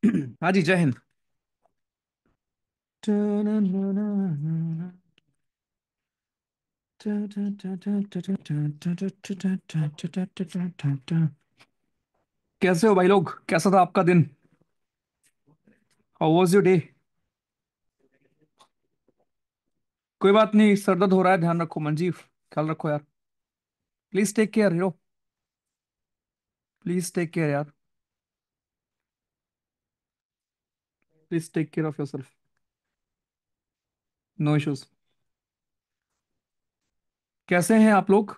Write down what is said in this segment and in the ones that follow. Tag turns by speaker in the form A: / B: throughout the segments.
A: हाँ जी, जय हिंद। कैसे हो भाई लोग? कैसा था आपका दिन? How was your day? कोई बात नहीं, सर दर्द हो रहा है, ध्यान रखो मंजीव। ख्याल रखो यार। Please take care hero. Please take care यार। Please take care of yourself. No issues. कैसे हैं आप लोग?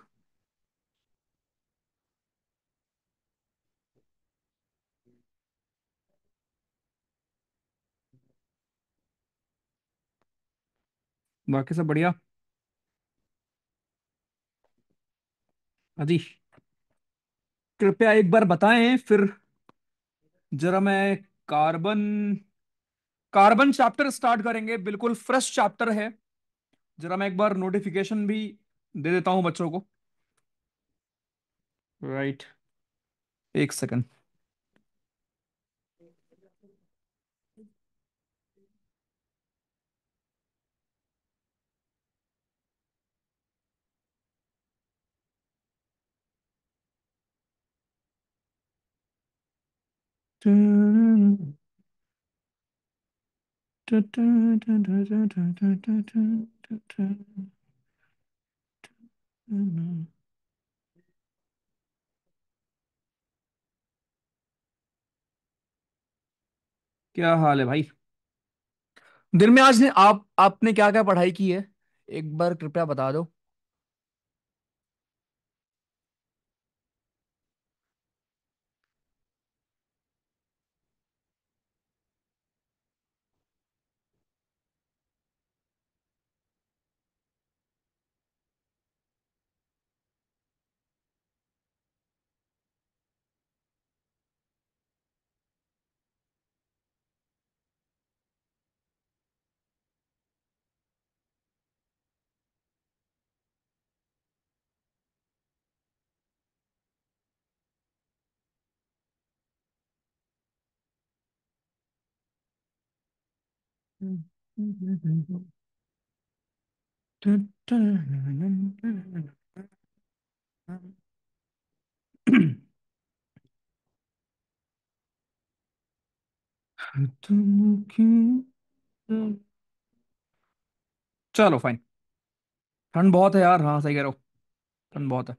A: बाकी सब बढ़िया? अजी, कृपया एक बार बताएं फिर। जरा मैं कार्बन कार्बन चैप्टर स्टार्ट करेंगे, बिल्कुल फ्रेश चैप्टर है। जरा मैं एक बार नोटिफिकेशन भी दे देता हूं बच्चों को। राइट। एक सेकंड। क्या हाल है भाई? दिन में आज ने आपने क्या क्या पढ़ाई की है? एक बार कृपया बता दो। तुम क्यों? चलो फाइन। ठंड बहुत है यार, हाँ सही कह रहे हो। ठंड बहुत है।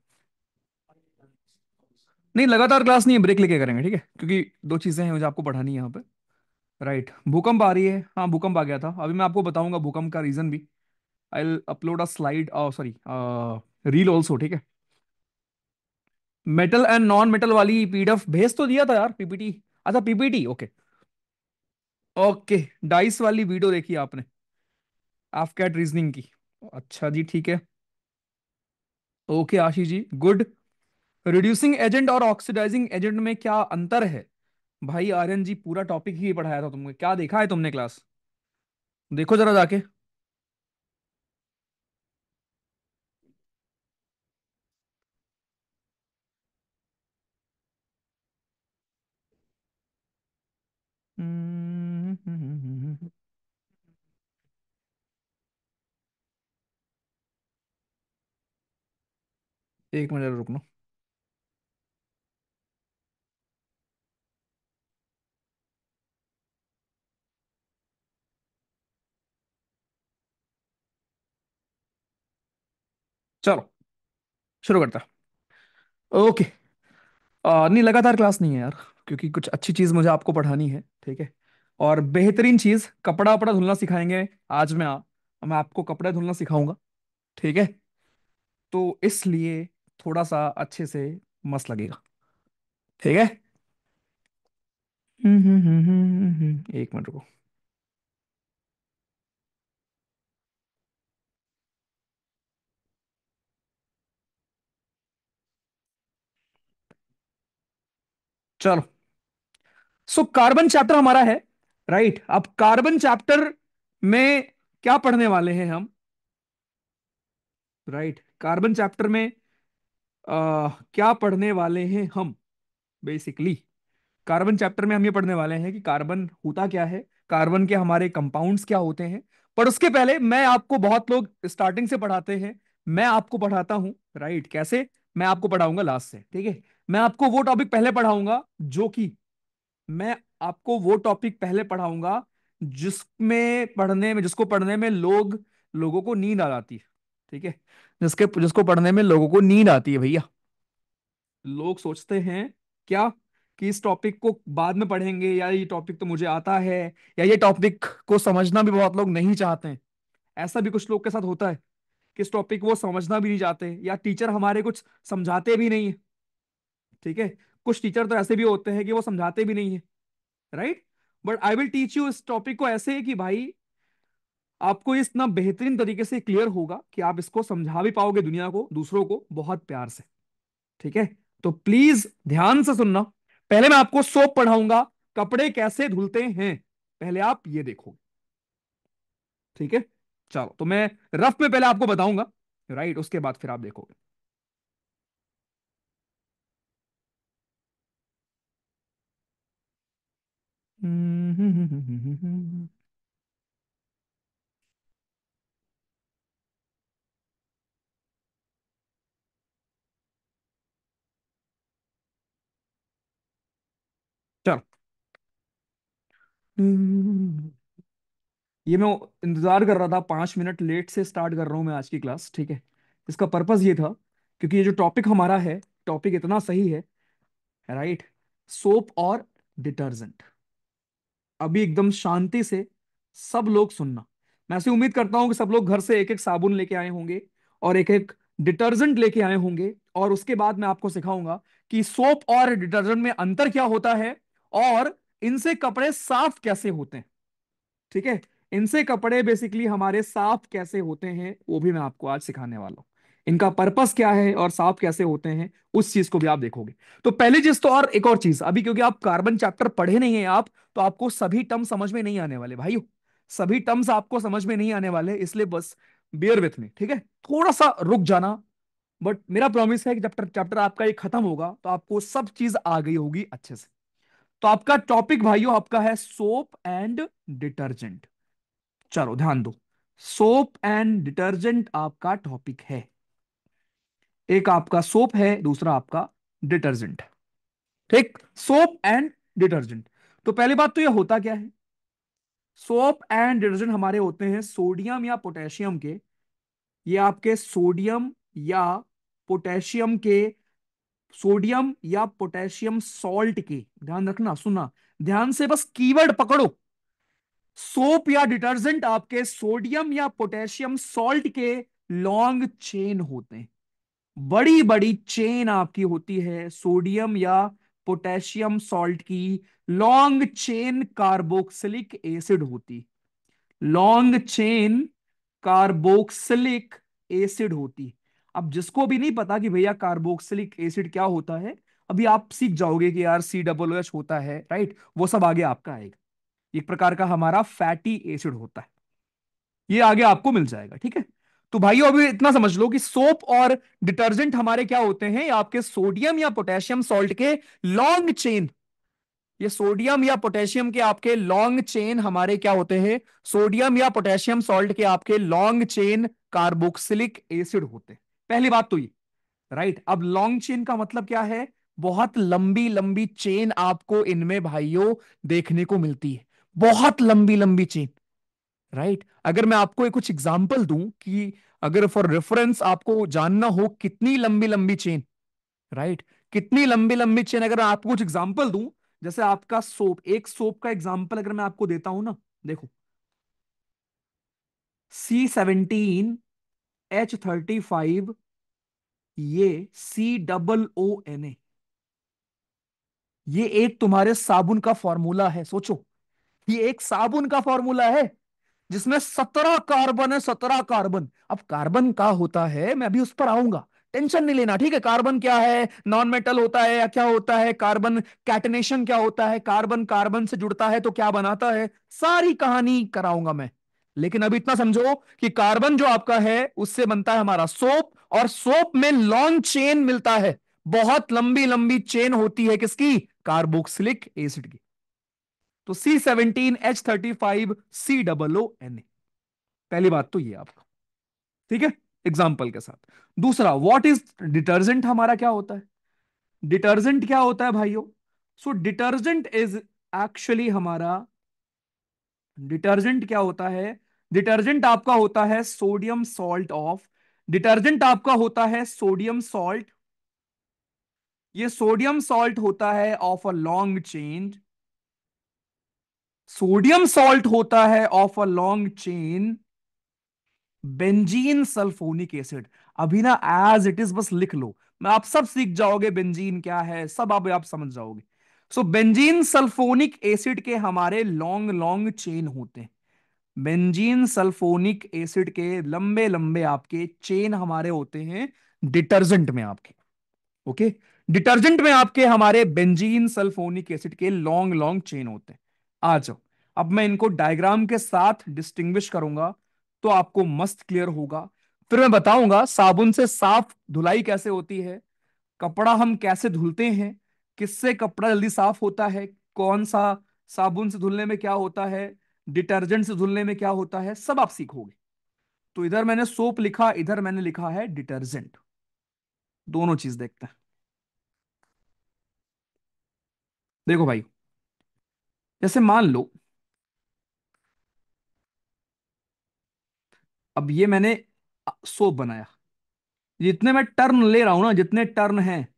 A: नहीं, लगातार क्लास नहीं है, ब्रेक लेके करेंगे, ठीक है? क्योंकि दो चीजें हैं मुझे आपको पढ़ानी है यहाँ पे। राइट, भूकंप आ रही है। हाँ, भूकंप आ गया था, अभी मैं आपको बताऊंगा भूकंप का रीजन भी। I will upload a slide, sorry, reel also, ठीक है? मेटल एंड नॉन मेटल वाली पीडीएफ भेज तो दिया था यार, पीपीटी। अच्छा, पीपीटी, ओके। ओके। डाइस वाली वीडियो देखी आपने? कैट रीजनिंग की? अच्छा जी, ठीक है। Okay Ashish ji, good. Reducing agent और ऑक्सीडाइजिंग एजेंट में क्या अंतर है? भाई आर्यन जी, पूरा टॉपिक ही पढ़ाया था तुमने, क्या देखा है तुमने क्लास? देखो जरा जाके। एक मिनट रुकना। चलो, शुरू करता। ओके। नहीं, लगातार क्लास नहीं है यार, क्योंकि कुछ अच्छी चीज मुझे आपको पढ़ानी है, ठीक है? और बेहतरीन चीज, कपड़ा वपड़ा धुलना सिखाएंगे। आज मैं आपको कपड़े धुलना सिखाऊंगा, ठीक है? तो इसलिए थोड़ा सा अच्छे से मस्त लगेगा, ठीक है? एक मिनट रुको। चलो। सो कार्बन चैप्टर हमारा है। राइट, अब कार्बन चैप्टर में क्या पढ़ने वाले हैं हम? राइट, कार्बन चैप्टर में क्या पढ़ने वाले हैं हम बेसिकली? कार्बन चैप्टर में हम ये पढ़ने वाले हैं कि कार्बन होता क्या है, कार्बन के हमारे कंपाउंड्स क्या होते हैं। पर उसके पहले मैं आपको, बहुत लोग स्टार्टिंग से पढ़ाते हैं, मैं आपको पढ़ाता हूं, राइट? कैसे? मैं आपको पढ़ाऊंगा लास्ट से, ठीक है? मैं आपको वो टॉपिक पहले पढ़ाऊंगा जो कि, मैं आपको वो टॉपिक पहले पढ़ाऊंगा जिसमें पढ़ने में, जिसको पढ़ने में लोगों को नींद आ जाती है, ठीक है? जिसको पढ़ने में लोगों को नींद आती है भैया। लोग सोचते हैं क्या कि इस टॉपिक को बाद में पढ़ेंगे, या ये टॉपिक तो मुझे आता है, या ये टॉपिक को समझना भी बहुत लोग नहीं चाहते हैं। ऐसा भी कुछ लोग के साथ होता है कि इस टॉपिक को वो समझना भी नहीं चाहते, या टीचर हमारे कुछ समझाते भी नहीं है, ठीक है? कुछ टीचर तो ऐसे भी होते हैं कि वो समझाते भी नहीं है, right? But I will teach you इस टॉपिक को ऐसे कि भाई आपको ये इतना बेहतरीन तरीके से क्लियर होगा कि आप इसको समझा भी पाओगे दुनिया को, दूसरों को बहुत प्यार से, ठीक है? तो प्लीज ध्यान से सुनना। पहले मैं आपको सोप पढ़ाऊंगा, कपड़े कैसे धुलते हैं, पहले आप ये देखो, ठीक है? चलो, तो मैं रफ में पहले आपको बताऊंगा, राइट? उसके बाद फिर आप देखोगे। चलो, ये मैं इंतजार कर रहा था, 5 मिनट लेट से स्टार्ट कर रहा हूं मैं आज की क्लास, ठीक है? इसका पर्पस ये था क्योंकि ये जो टॉपिक हमारा है, टॉपिक इतना सही है, राइट? सोप और डिटर्जेंट। अभी एकदम शांति से सब लोग सुनना। मैं ऐसी उम्मीद करता हूं कि सब लोग घर से एक एक साबुन लेके आए होंगे और एक एक डिटर्जेंट लेके आए होंगे, और उसके बाद मैं आपको सिखाऊंगा कि सोप और डिटर्जेंट में अंतर क्या होता है, और इनसे कपड़े साफ कैसे होते हैं, ठीक है? इनसे कपड़े बेसिकली हमारे साफ कैसे होते हैं वो भी मैं आपको आज सिखाने वाला हूं। इनका पर्पस क्या है और साफ कैसे होते हैं उस चीज को भी आप देखोगे। तो पहली चीज तो, और एक और चीज, अभी क्योंकि आप कार्बन चैप्टर पढ़े नहीं है आप, तो आपको सभी टर्म समझ में नहीं आने वाले भाइयों। सभी टर्म्स आपको समझ में नहीं आने वाले, इसलिए बस बियर विथ मी, ठीक है? थोड़ा सा रुक जाना। बट मेरा प्रॉमिस है कि चैप्टर चैप्टर आपका ये खत्म होगा तो आपको सब चीज आ गई होगी अच्छे से। तो आपका टॉपिक भाइयों आपका है सोप एंड डिटर्जेंट। चलो ध्यान दो, सोप एंड डिटर्जेंट आपका टॉपिक है। एक आपका सोप है, दूसरा आपका डिटर्जेंट है, ठीक? Soap and detergent. तो पहली बात तो ये होता क्या है, सोप एंड डिटर्जेंट हमारे होते हैं सोडियम या पोटेशियम के, ये आपके सोडियम या पोटेशियम के, सोडियम या पोटेशियम सॉल्ट के, ध्यान रखना, सुनना ध्यान से, बस कीवर्ड पकड़ो। सोप या डिटर्जेंट आपके सोडियम या पोटेशियम सॉल्ट के लॉन्ग चेन होते हैं, बड़ी बड़ी चेन आपकी होती है सोडियम या पोटेशियम सॉल्ट की, लॉन्ग चेन कार्बोक्सिलिक एसिड होती, लॉन्ग चेन कार्बोक्सिलिक एसिड होती। अब जिसको भी नहीं पता कि भैया कार्बोक्सिलिक एसिड क्या होता है, अभी आप सीख जाओगे कि यार COOH होता है, राइट? वो सब आगे आपका आएगा। एक प्रकार का हमारा फैटी एसिड होता है, ये आगे आपको मिल जाएगा, ठीक है? तो भाइयों अभी इतना समझ लो कि सोप और डिटर्जेंट हमारे क्या होते हैं, ये आपके सोडियम या पोटेशियम सॉल्ट के लॉन्ग चेन, ये सोडियम या पोटेशियम के आपके लॉन्ग चेन हमारे क्या होते हैं, सोडियम या पोटेशियम सॉल्ट के आपके लॉन्ग चेन कार्बोक्सिलिक एसिड होते हैं। पहली बात तो ये, राइट? अब लॉन्ग चेन का मतलब क्या है, बहुत लंबी लंबी चेन आपको इनमें भाइयों देखने को मिलती है, बहुत लंबी लंबी चेन, राइट? अगर मैं आपको एक कुछ एग्जांपल दूं कि अगर फॉर रेफरेंस आपको जानना हो कितनी लंबी लंबी चेन, राइट, कितनी लंबी लंबी चेन, अगर मैं आपको कुछ एग्जांपल दूं, जैसे आपका सोप, एक सोप का एग्जांपल अगर मैं आपको देता हूं ना, देखो, C17H35, ये COONA, ये एक तुम्हारे साबुन का फॉर्मूला है, सोचो, ये एक साबुन का फॉर्मूला है जिसमें 17 कार्बन है, 17 कार्बन। अब कार्बन का होता है, मैं अभी उस पर आऊंगा, टेंशन नहीं लेना, ठीक है? कार्बन क्या है, नॉन मेटल होता है या क्या होता है, कार्बन कैटनेशन क्या होता है, कार्बन कार्बन से जुड़ता है तो क्या बनाता है, सारी कहानी कराऊंगा मैं। लेकिन अभी इतना समझो कि कार्बन जो आपका है उससे बनता है हमारा सोप, और सोप में लॉन्ग चेन मिलता है, बहुत लंबी लंबी चेन होती है, किसकी? कार्बोक्सिलिक एसिड की। तो C17H35COO Na। पहली बात तो ये आपका, ठीक है, एग्जाम्पल के साथ। दूसरा, व्हाट इज डिटर्जेंट, हमारा क्या होता है? डिटर्जेंट क्या होता है भाइयों? सो डिटर्जेंट इज एक्चुअली हमारा, डिटर्जेंट क्या होता है? डिटर्जेंट आपका होता है सोडियम सॉल्ट ऑफ, डिटर्जेंट आपका होता है सोडियम सॉल्ट, ये सोडियम सॉल्ट होता है of a long chain, sodium salt होता है of a long chain benzene sulphonic acid. अभी ना एज इट इज बस लिख लो, मैं आप सब सीख जाओगे बेंजीन क्या है, सब आप समझ जाओगे। सो बेंजीन सल्फोनिक एसिड के हमारे लॉन्ग लॉन्ग चेन होते हैं, बेंजीन सल्फोनिक एसिड के लंबे लंबे आपके चेन हमारे होते हैं डिटर्जेंट में आपके। ओके, डिटर्जेंट में आपके हमारे बेंजीन सल्फोनिक एसिड के लॉन्ग लॉन्ग चेन होते हैं। आ जाओ, अब मैं इनको डायग्राम के साथ डिस्टिंग्विश करूंगा तो आपको मस्त क्लियर होगा। फिर मैं बताऊंगा साबुन से साफ धुलाई कैसे होती है, कपड़ा हम कैसे धुलते हैं, किससे कपड़ा जल्दी साफ होता है, कौन सा साबुन से धुलने में क्या होता है, डिटर्जेंट से धुलने में क्या होता है, सब आप सीखोगे। तो इधर मैंने सोप लिखा, इधर मैंने लिखा है डिटर्जेंट, दोनों चीज देखते हैं। देखो भाई, जैसे मान लो अब ये मैंने सोप बनाया, जितने मैं टर्न ले रहा हूं ना, जितने टर्न हैं,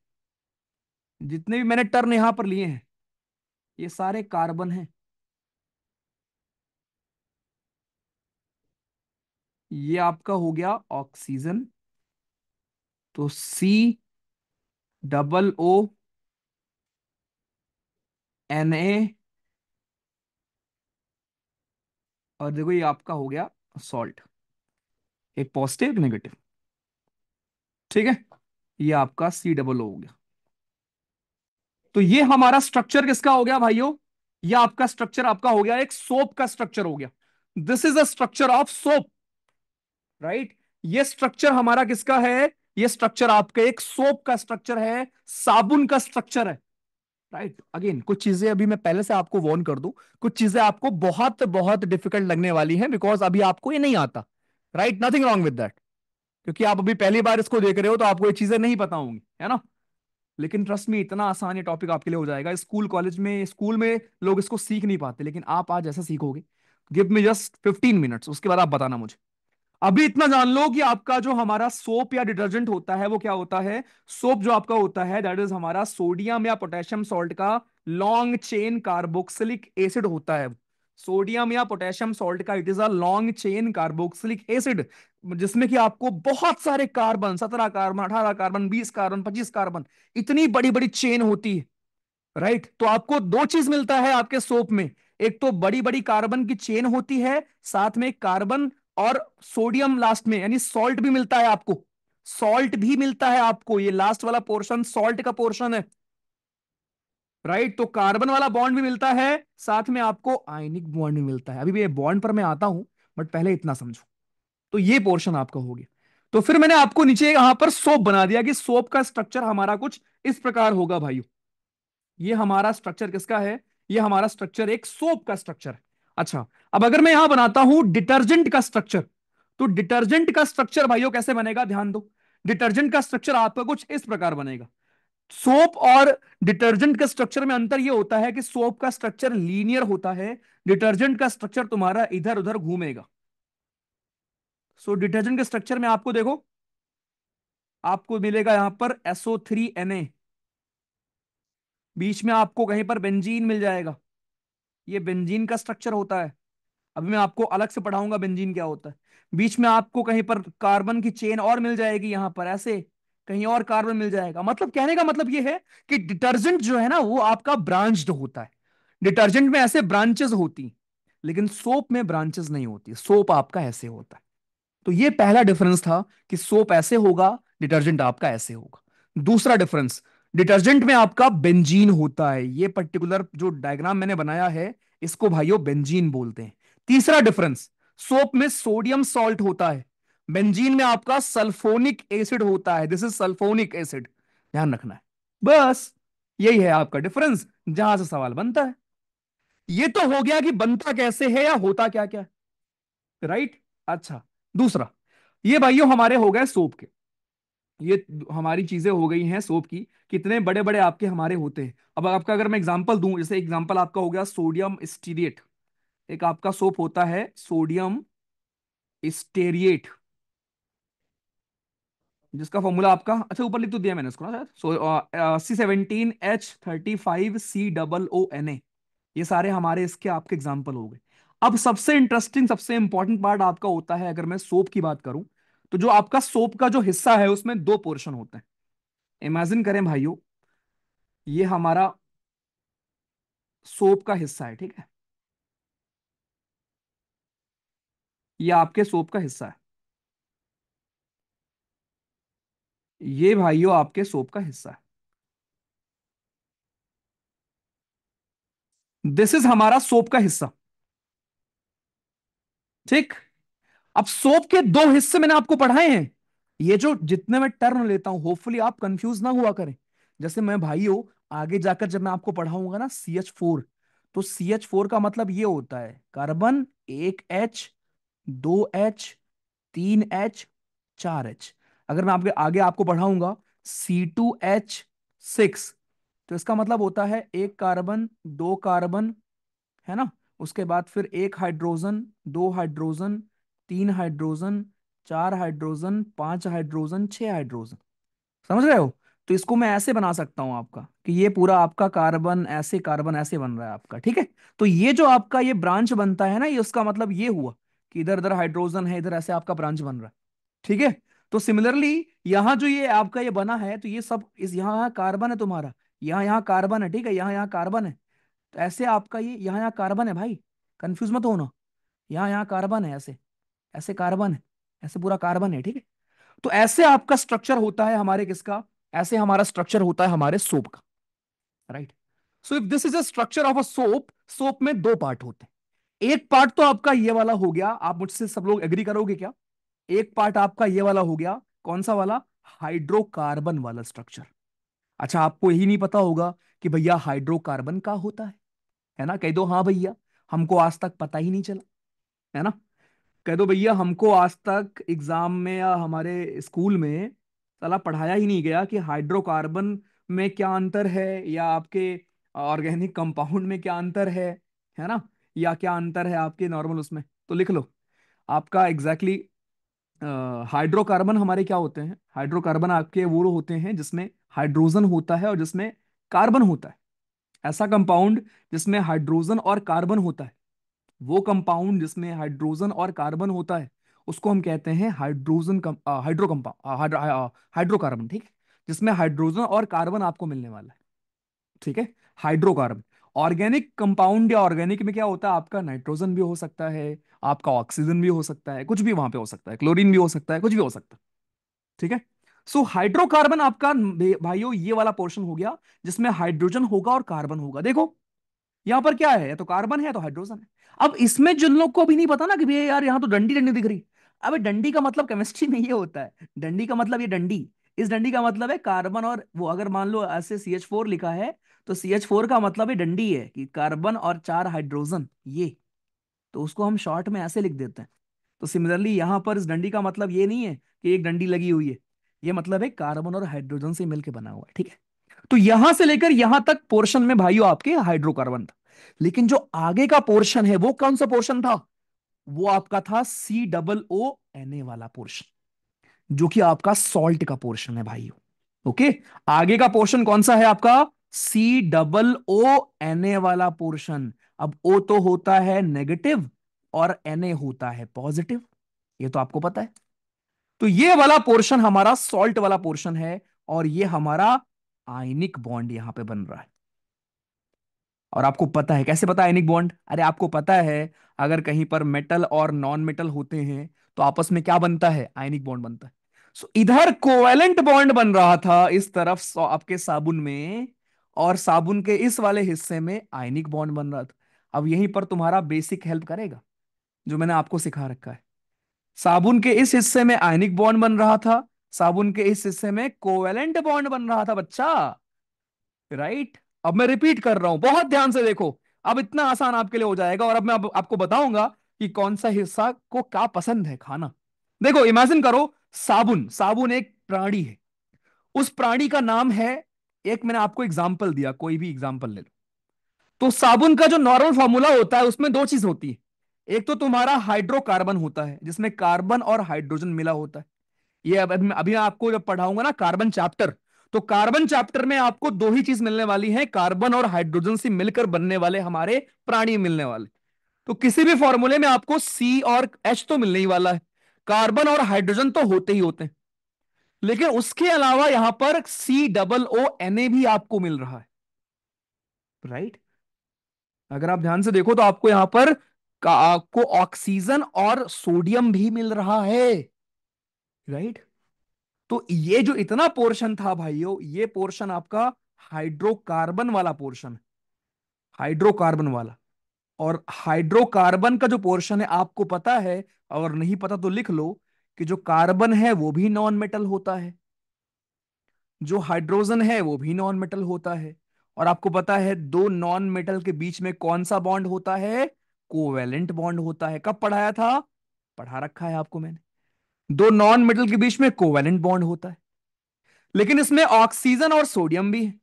A: जितने भी मैंने टर्न यहां पर लिए हैं, ये सारे कार्बन हैं। ये आपका हो गया ऑक्सीजन, तो COO Na, और देखो ये आपका हो गया सॉल्ट, एक पॉजिटिव एक नेगेटिव, ठीक है, ये आपका COO हो गया। तो ये हमारा स्ट्रक्चर किसका हो गया भाइयों? ये आपका स्ट्रक्चर आपका हो गया, एक सोप का स्ट्रक्चर हो गया। This is a structure of soap, right. ये स्ट्रक्चर हमारा किसका है? ये स्ट्रक्चर आपका एक सोप का स्ट्रक्चर है, साबुन का स्ट्रक्चर है, राइट। अगेन कुछ चीजें अभी मैं पहले से आपको वार्न कर दूं, कुछ चीजें आपको बहुत बहुत डिफिकल्ट लगने वाली हैं, बिकॉज अभी आपको ये नहीं आता, right, nothing wrong with that, क्योंकि आप अभी पहली बार इसको देख रहे हो तो आपको ये चीजें नहीं पता होंगी, है ना। लेकिन ट्रस्ट में इतना आसान ये टॉपिक आपके लिए हो जाएगा। स्कूल कॉलेज में, स्कूल में लोग इसको सीख नहीं पाते, लेकिन आप आज ऐसा सीखोगे। गिव मी जस्ट 15 मिनट्स, उसके बाद आप बताना मुझे। अभी इतना जान लो कि आपका जो हमारा सोप या डिटर्जेंट होता है वो क्या होता है। सोप जो आपका होता है दैट इज हमारा सोडियम या पोटेशियम सॉल्ट का लॉन्ग चेन कार्बोक्सिलिक एसिड होता है। सोडियम या पोटेशियम सॉल्ट का it is a long chain carboxylic acid, जिसमें कि आपको बहुत सारे carbon, 17 carbon, 18 carbon, 20 carbon, 25 carbon, इतनी बड़ी बड़ी चेन होती है, राइट। तो आपको दो चीज मिलता है आपके सोप में, एक तो बड़ी बड़ी कार्बन की चेन होती है, साथ में कार्बन और सोडियम लास्ट में, यानी सॉल्ट भी मिलता है आपको, सॉल्ट भी मिलता है आपको, ये लास्ट वाला पोर्शन सॉल्ट का पोर्शन है, राइट। तो कार्बन वाला बॉन्ड भी मिलता है, साथ में आपको आयनिक बॉन्ड भी मिलता है। अभी भी ये बॉन्ड पर मैं आता हूं, बट पहले इतना समझो। तो ये पोर्शन आपका हो गया। तो फिर मैंने आपको नीचे यहां पर सोप बना दिया कि सोप का स्ट्रक्चर हमारा कुछ इस प्रकार होगा भाई। ये हमारा स्ट्रक्चर किसका है? ये हमारा स्ट्रक्चर एक सोप का स्ट्रक्चर है। अच्छा, अब अगर मैं यहां बनाता हूं डिटर्जेंट का स्ट्रक्चर, तो डिटर्जेंट का स्ट्रक्चर भाइयों कैसे बनेगा, ध्यान दो। डिटर्जेंट का स्ट्रक्चर आपका कुछ इस प्रकार बनेगा। सोप और डिटर्जेंट के स्ट्रक्चर में अंतर यह होता है कि सोप का स्ट्रक्चर लीनियर होता है, डिटर्जेंट का स्ट्रक्चर तुम्हारा इधर उधर घूमेगा। सो डिटर्जेंट के स्ट्रक्चर में आपको देखो, आपको मिलेगा यहां पर SO3Na, बीच में आपको कहीं पर बेंजीन मिल जाएगा, ये बेंजीन का स्ट्रक्चर होता है। अभी मैं आपको अलग से पढ़ाऊंगा बेंजीन क्या होता है। बीच में आपको कहीं पर कार्बन की चेन और मिल जाएगी, यहां पर ऐसे कहीं और कार्बन मिल जाएगा। मतलब कहने का मतलब यह है कि डिटर्जेंट जो है ना वो आपका ब्रांच्ड होता है। डिटर्जेंट में ऐसे ब्रांचेस होती, लेकिन सोप में ब्रांचेस नहीं होती, सोप आपका ऐसे होता है। तो ये पहला डिफरेंस था कि सोप ऐसे होगा, डिटर्जेंट आपका ऐसे होगा। दूसरा डिफरेंस, डिटर्जेंट में आपका बेंजीन होता है, ये पर्टिकुलर जो डायग्राम मैंने बनाया है इसको भाइयों बेंजीन बोलते हैं। तीसरा डिफरेंस, सोप में सोडियम सॉल्ट होता है, बेंजीन में आपका सल्फोनिक एसिड होता है, दिस इज सल्फोनिक एसिड, ध्यान रखना है बस। यही है आपका डिफरेंस, जहां से सवाल बनता है। ये तो हो गया कि बनता कैसे है या होता क्या क्या, राइट। अच्छा, दूसरा, ये भाइयों हमारे हो गए सोप के। ये हमारी चीजें हो गई हैं सोप की। कितने बड़े बड़े आपके हमारे होते हैं। अब आपका अगर मैं एग्जांपल दूं, जैसे एग्जांपल आपका हो गया सोडियम स्टीरिएट। एक आपका सोप होता है सोडियम स्टेरिएट, जिसका फॉर्मूला आपका, अच्छा ऊपर लिख तो दिया मैंने उसको ना शायद, C17H35COONA। ये सारे हमारे इसके आपके एग्जाम्पल हो गए। अब सबसे इंटरेस्टिंग सबसे इंपॉर्टेंट पार्ट आपका होता है, अगर मैं सोप की बात करूं, तो जो आपका सोप का जो हिस्सा है उसमें दो पोर्शन होते हैं। इमेजिन करें भाइयों, ये हमारा सोप का हिस्सा है, ठीक है। ये आपके सोप का हिस्सा है। ये भाइयों आपके सोप का हिस्सा है। दिस इज हमारा सोप का हिस्सा, ठीक। अब सोप के दो हिस्से मैंने आपको पढ़ाए हैं। ये जो जितने मैं टर्म लेता हूं, होपफुली आप कंफ्यूज ना हुआ करें। जैसे मैं भाइयों, आगे जाकर जब मैं आपको पढ़ाऊंगा ना CH4, तो CH4 का मतलब ये होता है कार्बन, एक H, दो H, तीन H, चार H। अगर मैं आपके आगे आपको पढ़ाऊंगा C2H6, तो इसका मतलब होता है एक कार्बन, दो कार्बन, है ना। उसके बाद फिर एक हाइड्रोजन, दो हाइड्रोजन, तीन हाइड्रोजन, चार हाइड्रोजन, पांच हाइड्रोजन, छह हाइड्रोजन। समझ रहे हो। तो इसको मैं ऐसे बना सकता हूं आपका, कि ये पूरा आपका कार्बन ऐसे बन रहा है आपका, ठीक है। तो ये जो आपका ये ब्रांच बनता है ना, ये उसका मतलब ये हुआ कि इधर इधर हाइड्रोजन है, इधर ऐसे आपका ब्रांच बन रहा है, ठीक है। तो सिमिलरली यहां जो ये आपका ये बना है, तो ये सब इस यहाँ यहाँ कार्बन है तुम्हारा, यहाँ यहाँ कार्बन है, ठीक है, यहाँ यहाँ कार्बन है। तो ऐसे आपका ये यहाँ यहाँ कार्बन है भाई, कंफ्यूज मत होना। यहाँ यहाँ कार्बन है, ऐसे ऐसे कार्बन है, ऐसे पूरा कार्बन है, ठीक है। तो ऐसे आपका स्ट्रक्चर होता है हमारे किसका, ऐसे हमारा स्ट्रक्चर होता है हमारे सोप का, right. So if this is a structure of a soap, soap में दो पार्ट होते हैं। एक पार्ट तो आपका ये वाला हो गया, आप मुझसे सब लोग एग्री करोगे क्या। एक पार्ट आपका ये वाला हो गया, कौन सा वाला, हाइड्रोकार्बन वाला स्ट्रक्चर। अच्छा, आपको यही नहीं पता होगा कि भैया हाइड्रोकार्बन का होता है ना। कह दो हाँ भैया, हमको आज तक पता ही नहीं चला, है ना। कह दो भैया, हमको आज तक एग्जाम में या हमारे स्कूल में साला पढ़ाया ही नहीं गया कि हाइड्रोकार्बन में क्या अंतर है, या आपके ऑर्गेनिक कंपाउंड में क्या अंतर है ना, या क्या अंतर है आपके नॉर्मल उसमें। तो लिख लो आपका एग्जैक्टली exactly, हाइड्रोकार्बन हमारे क्या होते हैं। हाइड्रोकार्बन आपके वो होते हैं जिसमें हाइड्रोजन होता है और जिसमें कार्बन होता है। ऐसा कंपाउंड जिसमें हाइड्रोजन और कार्बन होता है, वो कंपाउंड जिसमें हाइड्रोजन और कार्बन होता है, उसको हम कहते हैं हाइड्रोकार्बन, ठीक है। जिसमें हाइड्रोजन और कार्बन आपको मिलने वाला है, ठीक है, हाइड्रोकार्बन। ऑर्गेनिक कंपाउंड या ऑर्गेनिक में क्या होता है, आपका नाइट्रोजन भी हो सकता है, आपका ऑक्सीजन भी हो सकता है, कुछ भी वहां पे हो सकता है, क्लोरीन भी हो सकता है, कुछ भी हो सकता है, ठीक है। सो हाइड्रोकार्बन आपका भाइयों ये वाला पोर्शन हो गया, जिसमें हाइड्रोजन होगा और कार्बन होगा। देखो यहां पर क्या है, या तो कार्बन है या तो हाइड्रोजन है। अब इसमें जिन लोग को भी नहीं पता ना कि भैया यार यहाँ तो डंडी डंडी दिख रही, अबे डंडी का मतलब केमिस्ट्री में ये होता है, डंडी का मतलब ये डंडी, इस डंडी का मतलब है कार्बन और वो, अगर मान लो ऐसे CH4 लिखा है, तो CH4 का मतलब है डंडी है कि कार्बन और चार हाइड्रोजन ये, तो उसको हम शॉर्ट में ऐसे लिख देते हैं। तो सिमिलरली यहां पर इस डंडी का मतलब ये नहीं है कि एक डंडी लगी हुई है, ये मतलब है कार्बन और हाइड्रोजन से मिलकर बना हुआ है, ठीक है। तो यहां से लेकर यहां तक पोर्शन में भाइयों आपके हाइड्रोकार्बन था। लेकिन जो आगे का पोर्शन है वो कौन सा पोर्शन था, वो आपका था COO वाला पोर्शन, जो कि आपका सॉल्ट का पोर्शन है भाइयों। ओके, आगे का पोर्शन कौन सा है आपका, COO वाला पोर्शन। अब O तो होता है नेगेटिव और Na होता है पॉजिटिव, ये तो आपको पता है। तो ये वाला पोर्शन हमारा सॉल्ट वाला पोर्शन है, और ये हमारा आयनिक बॉन्ड यहां पे बन रहा है। और आपको पता है कैसे पता आयनिक बॉन्ड, अरे आपको पता है, अगर कहीं पर मेटल और नॉन मेटल होते हैं तो आपस में क्या बनता है, आयनिक बॉन्ड बनता है। सो इधर कोवेलेंट बॉन्ड बन रहा था इस तरफ आपके साबुन में, और साबुन के इस वाले हिस्से में आयनिक बॉन्ड बन रहा था। अब यहीं पर तुम्हारा बेसिक हेल्प करेगा जो मैंने आपको सिखा रखा है। साबुन के इस हिस्से में आयनिक बॉन्ड बन रहा था, साबुन के इस हिस्से में कोवेलेंट बॉन्ड बन रहा था बच्चा। राइट। अब मैं रिपीट कर रहा हूं, बहुत ध्यान से देखो। अब इतना आसान आपके लिए हो जाएगा, और अब मैं आपको बताऊंगा कि कौन सा हिस्सा को क्या पसंद है खाना। देखो, इमेजिन करो, साबुन, साबुन एक प्राणी है। उस प्राणी का नाम है, एक मैंने आपको एग्जाम्पल दिया, कोई भी एग्जाम्पल ले लो। तो साबुन का जो नॉर्मल फॉर्मूला होता है उसमें दो चीज होती है। एक तो तुम्हारा हाइड्रोकार्बन होता है, जिसमें कार्बन और हाइड्रोजन मिला होता है। ये अभी मैं आपको जब पढ़ाऊंगा ना कार्बन चैप्टर, तो कार्बन चैप्टर में आपको दो ही चीज मिलने वाली है, कार्बन और हाइड्रोजन से मिलकर बनने वाले हमारे प्राणी मिलने वाले। तो किसी भी फॉर्मूले में आपको सी और एच तो मिलने ही वाला है, कार्बन और हाइड्रोजन तो होते ही होते हैं। लेकिन उसके अलावा यहां पर COO Na भी आपको मिल रहा है, राइट। अगर आप ध्यान से देखो तो आपको यहां पर आपको ऑक्सीजन और सोडियम भी मिल रहा है, राइट। तो ये जो इतना पोर्शन था भाइयों, ये पोर्शन आपका हाइड्रोकार्बन वाला पोर्शन है, हाइड्रोकार्बन वाला। और हाइड्रोकार्बन का जो पोर्शन है, आपको पता है, अगर नहीं पता तो लिख लो, कि जो कार्बन है वो भी नॉन मेटल होता है, जो हाइड्रोजन है वो भी नॉन मेटल होता है। और आपको पता है दो नॉन मेटल के बीच में कौन सा बॉन्ड होता है? कोवेलेंट बॉन्ड होता है। कब पढ़ाया था? पढ़ा रखा है आपको मैंने। दो नॉन मेटल के बीच में कोवेलेंट बॉन्ड होता है। लेकिन इसमें ऑक्सीजन और सोडियम भी है,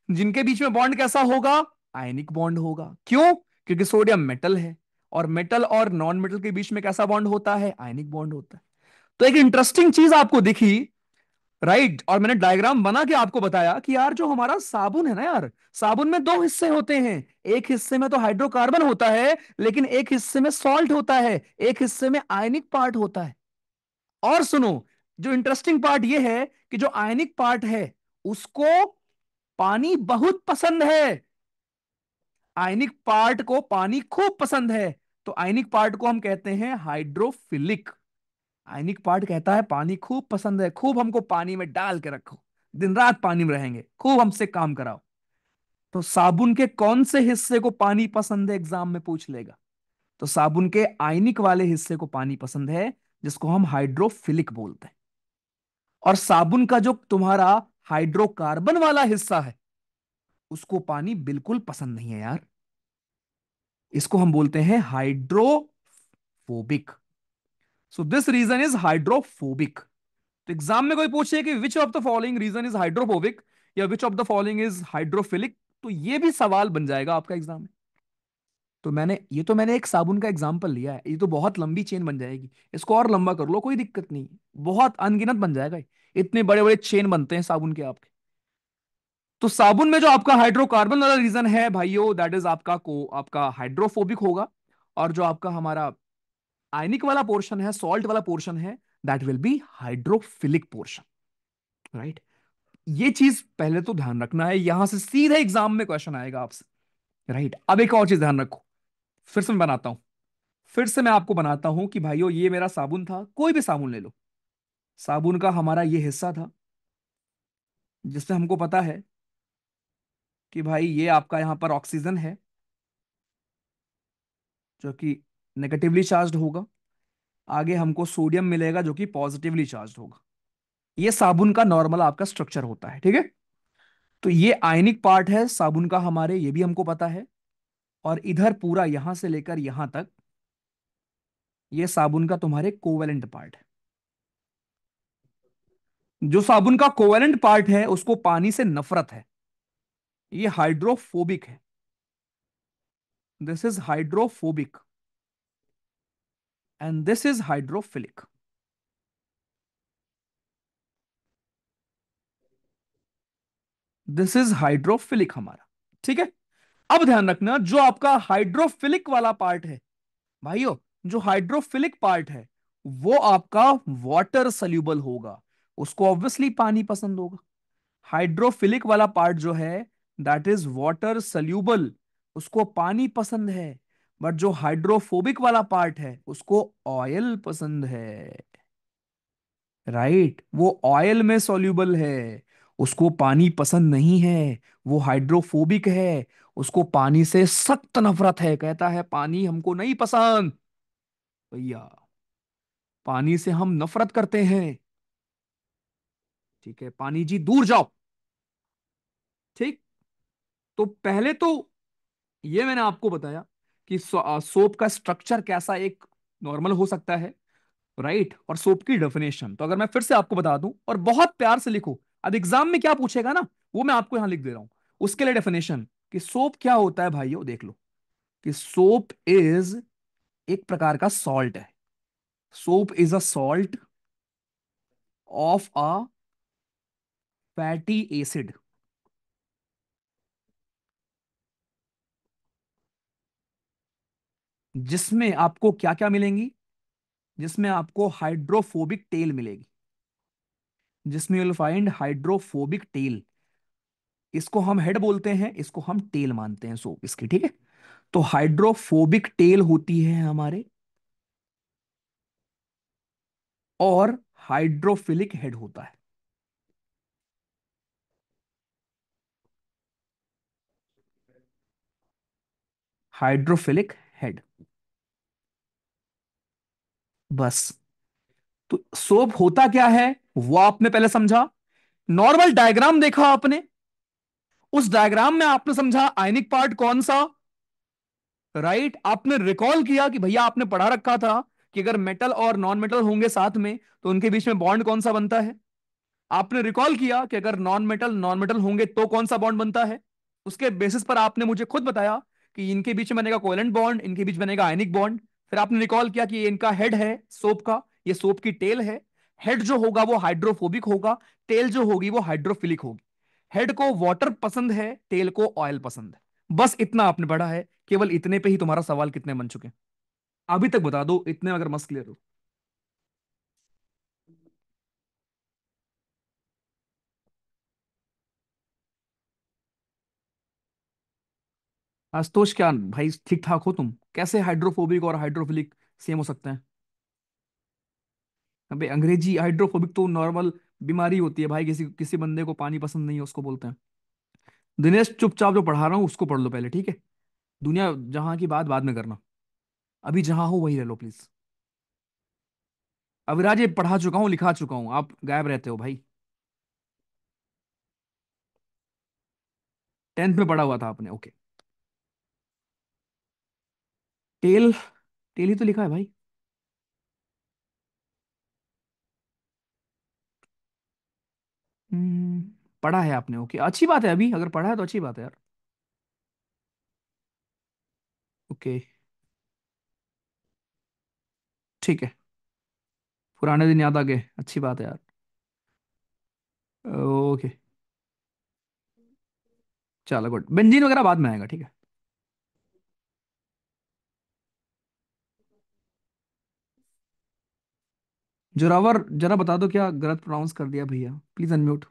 A: जिनके बीच में बॉन्ड कैसा होगा? आयनिक बॉन्ड होगा। क्यों? क्योंकि सोडियम मेटल है, और मेटल और नॉन मेटल के बीच में कैसा बॉन्ड होता है? आयनिक बॉन्ड होता है। तो एक इंटरेस्टिंग चीज आपको दिखी, राइट। और मैंने डायग्राम बना के आपको बताया कि यार जो हमारा साबुन है ना यार, साबुन में दो हिस्से होते हैं। एक हिस्से में तो हाइड्रोकार्बन होता है, लेकिन एक हिस्से में सॉल्ट होता है, एक हिस्से में आयनिक पार्ट होता है। और सुनो, जो इंटरेस्टिंग पार्ट ये है कि जो आयनिक पार्ट है उसको पानी बहुत पसंद है। आयनिक पार्ट को पानी खूब पसंद है। तो आयनिक पार्ट को हम कहते हैं हाइड्रोफिलिक। आयनिक पार्ट कहता है पानी खूब पसंद है, खूब हमको पानी में डाल के रखो, दिन रात पानी में रहेंगे, खूब हमसे काम कराओ। तो साबुन के कौन से हिस्से को पानी पसंद है, एग्जाम में पूछ लेगा। तो साबुन के आयनिक वाले हिस्से को पानी पसंद है, जिसको हम हाइड्रोफिलिक बोलते हैं। और साबुन का जो तुम्हारा हाइड्रोकार्बन वाला हिस्सा है, उसको पानी बिल्कुल पसंद नहीं है यार। इसको हम बोलते हैं hydrophobic. So this region is hydrophobic. तो एग्जाम में कोई पूछे कि which of the following region is hydrophobic, या which of the following is hydrophilic, तो ये भी सवाल बन जाएगा आपका एग्जाम में। तो मैंने एक साबुन का एग्जांपल लिया है, ये तो बहुत लंबी चेन बन जाएगी। इसको और लंबा कर लो, कोई दिक्कत नहीं है, बहुत अनगिनत बन जाएगा ये। इतने बड़े बड़े चेन बनते हैं साबुन के आपके। तो साबुन में जो आपका हाइड्रोकार्बन वाला रीजन है भाइयों, दैट इज आपका हाइड्रोफोबिक होगा। और जो आपका हमारा आयनिक वाला पोर्शन है, सॉल्ट वाला पोर्शन है, that will be hydrophilic portion, right. ये चीज पहले तो ध्यान रखना है, यहां से सीधे एग्जाम में क्वेश्चन आएगा आपसे, राइट। अब एक और चीज ध्यान रखो, फिर से मैं बनाता हूं, फिर से मैं आपको बनाता हूं कि भाइयों ये मेरा साबुन था, कोई भी साबुन ले लो। साबुन का हमारा ये हिस्सा था, जिससे हमको पता है कि भाई ये आपका यहां पर ऑक्सीजन है, जो कि नेगेटिवली चार्ज होगा। आगे हमको सोडियम मिलेगा, जो कि पॉजिटिवली चार्ज होगा। ये साबुन का नॉर्मल आपका स्ट्रक्चर होता है, ठीक है। तो ये आयनिक पार्ट है साबुन का हमारे, ये भी हमको पता है। और इधर पूरा यहां से लेकर यहां तक, ये साबुन का तुम्हारे कोवेलेंट पार्ट है। जो साबुन का कोवेलेंट पार्ट है उसको पानी से नफरत है, ये हाइड्रोफोबिक है। This is hydrophobic and this is hydrophilic. This is hydrophilic हमारा, ठीक है। अब ध्यान रखना, जो आपका हाइड्रोफिलिक वाला पार्ट है भाइयों, जो हाइड्रोफिलिक पार्ट है वो आपका वाटर सल्यूबल होगा, उसको ऑब्वियसली पानी पसंद होगा। हाइड्रोफिलिक वाला पार्ट जो है, दैट इज वाटर सल्यूबल, उसको पानी पसंद है। बट जो हाइड्रोफोबिक वाला पार्ट है उसको ऑयल पसंद है, राइट। वो ऑयल में सॉल्यूबल है, उसको पानी पसंद नहीं है, वो हाइड्रोफोबिक है। उसको पानी से सख्त नफरत है, कहता है पानी हमको नहीं पसंद भैया, पानी से हम नफरत करते हैं। ठीक है, पानी जी दूर जाओ, ठीक। तो पहले तो ये मैंने आपको बताया कि सोप का स्ट्रक्चर कैसा एक नॉर्मल हो सकता है, राइट, और सोप की डेफिनेशन। तो अगर मैं फिर से आपको बता दूं और बहुत प्यार से लिखो, अब एग्जाम में क्या पूछेगा ना, वो मैं आपको यहां लिख दे रहा हूं। उसके लिए डेफिनेशन कि सोप क्या होता है भाइयों, देख लो कि सोप इज एक प्रकार का सॉल्ट है। Soap is a salt of a fatty acid, जिसमें आपको क्या क्या मिलेंगी, जिसमें आपको हाइड्रोफोबिक टेल मिलेगी, जिसमें यूल फाइंड हाइड्रोफोबिक टेल। इसको हम हेड बोलते हैं, इसको हम टेल मानते हैं सोप इसकी, ठीक है। तो हाइड्रोफोबिक टेल होती है हमारे, और हाइड्रोफिलिक हेड होता है। हाइड्रोफिलिक हेड, बस। तो सोप होता क्या है वो आपने पहले समझा, नॉर्मल डायग्राम देखा आपने, उस डायग्राम में आपने समझा आयनिक पार्ट कौन सा, राइट। आपने रिकॉल किया कि भैया आपने पढ़ा रखा था कि अगर मेटल और नॉन मेटल होंगे साथ में तो उनके बीच में बॉन्ड कौन सा बनता है। आपने रिकॉल किया कि अगर नॉन मेटल होंगे तो कौन सा बॉन्ड बनता है। उसके बेसिस पर आपने मुझे खुद बताया कि इनके बीच में बनेगा कोवेलेंट बॉन्ड, इनके बीच बनेगा आयनिक बॉन्ड। फिर आपने रिकॉल किया कि ये इनका हेड है सोप का, ये सोप की टेल है। हेड जो होगा वो हाइड्रोफोबिक होगा, टेल जो होगी वो हाइड्रोफिलिक होगी। हेड को वाटर पसंद है, टेल को ऑयल पसंद है। बस इतना आपने पढ़ा है, केवल इतने पे ही तुम्हारा सवाल कितने बन चुके हैं अभी तक बता दो, इतने अगर मस्त क्लियर हो। आशुतोष क्या भाई, ठीक ठाक हो तुम? कैसे हाइड्रोफोबिक और हाइड्रोफिलिक सेम हो सकते हैं? अबे अंग्रेजी, हाइड्रोफोबिक तो नॉर्मल बीमारी होती है भाई, किसी किसी बंदे को पानी पसंद नहीं है उसको बोलते हैं। दिनेश चुपचाप जो पढ़ा रहा हूँ उसको पढ़ लो पहले, ठीक है। दुनिया जहां की बात बाद में करना, अभी जहां हो वही रह लो प्लीज। अविराज ये पढ़ा चुका हूँ, लिखा चुका हूँ, आप गायब रहते हो भाई। 10th में पढ़ा हुआ था आपने, ओके। टेल, टेल ही तो लिखा है भाई। हम्म, पढ़ा है आपने, ओके, अच्छी बात है, अभी अगर पढ़ा है तो अच्छी बात है यार। ओके, ठीक है। पुराने दिन याद आ गए, अच्छी बात है यार। ओके, चलो गुड, बेंजीन वगैरह बाद में आएगा, ठीक है। जोरावर, जरा बता दो क्या गलत प्रोनाउंस कर दिया भैया, प्लीज अनम्यूट।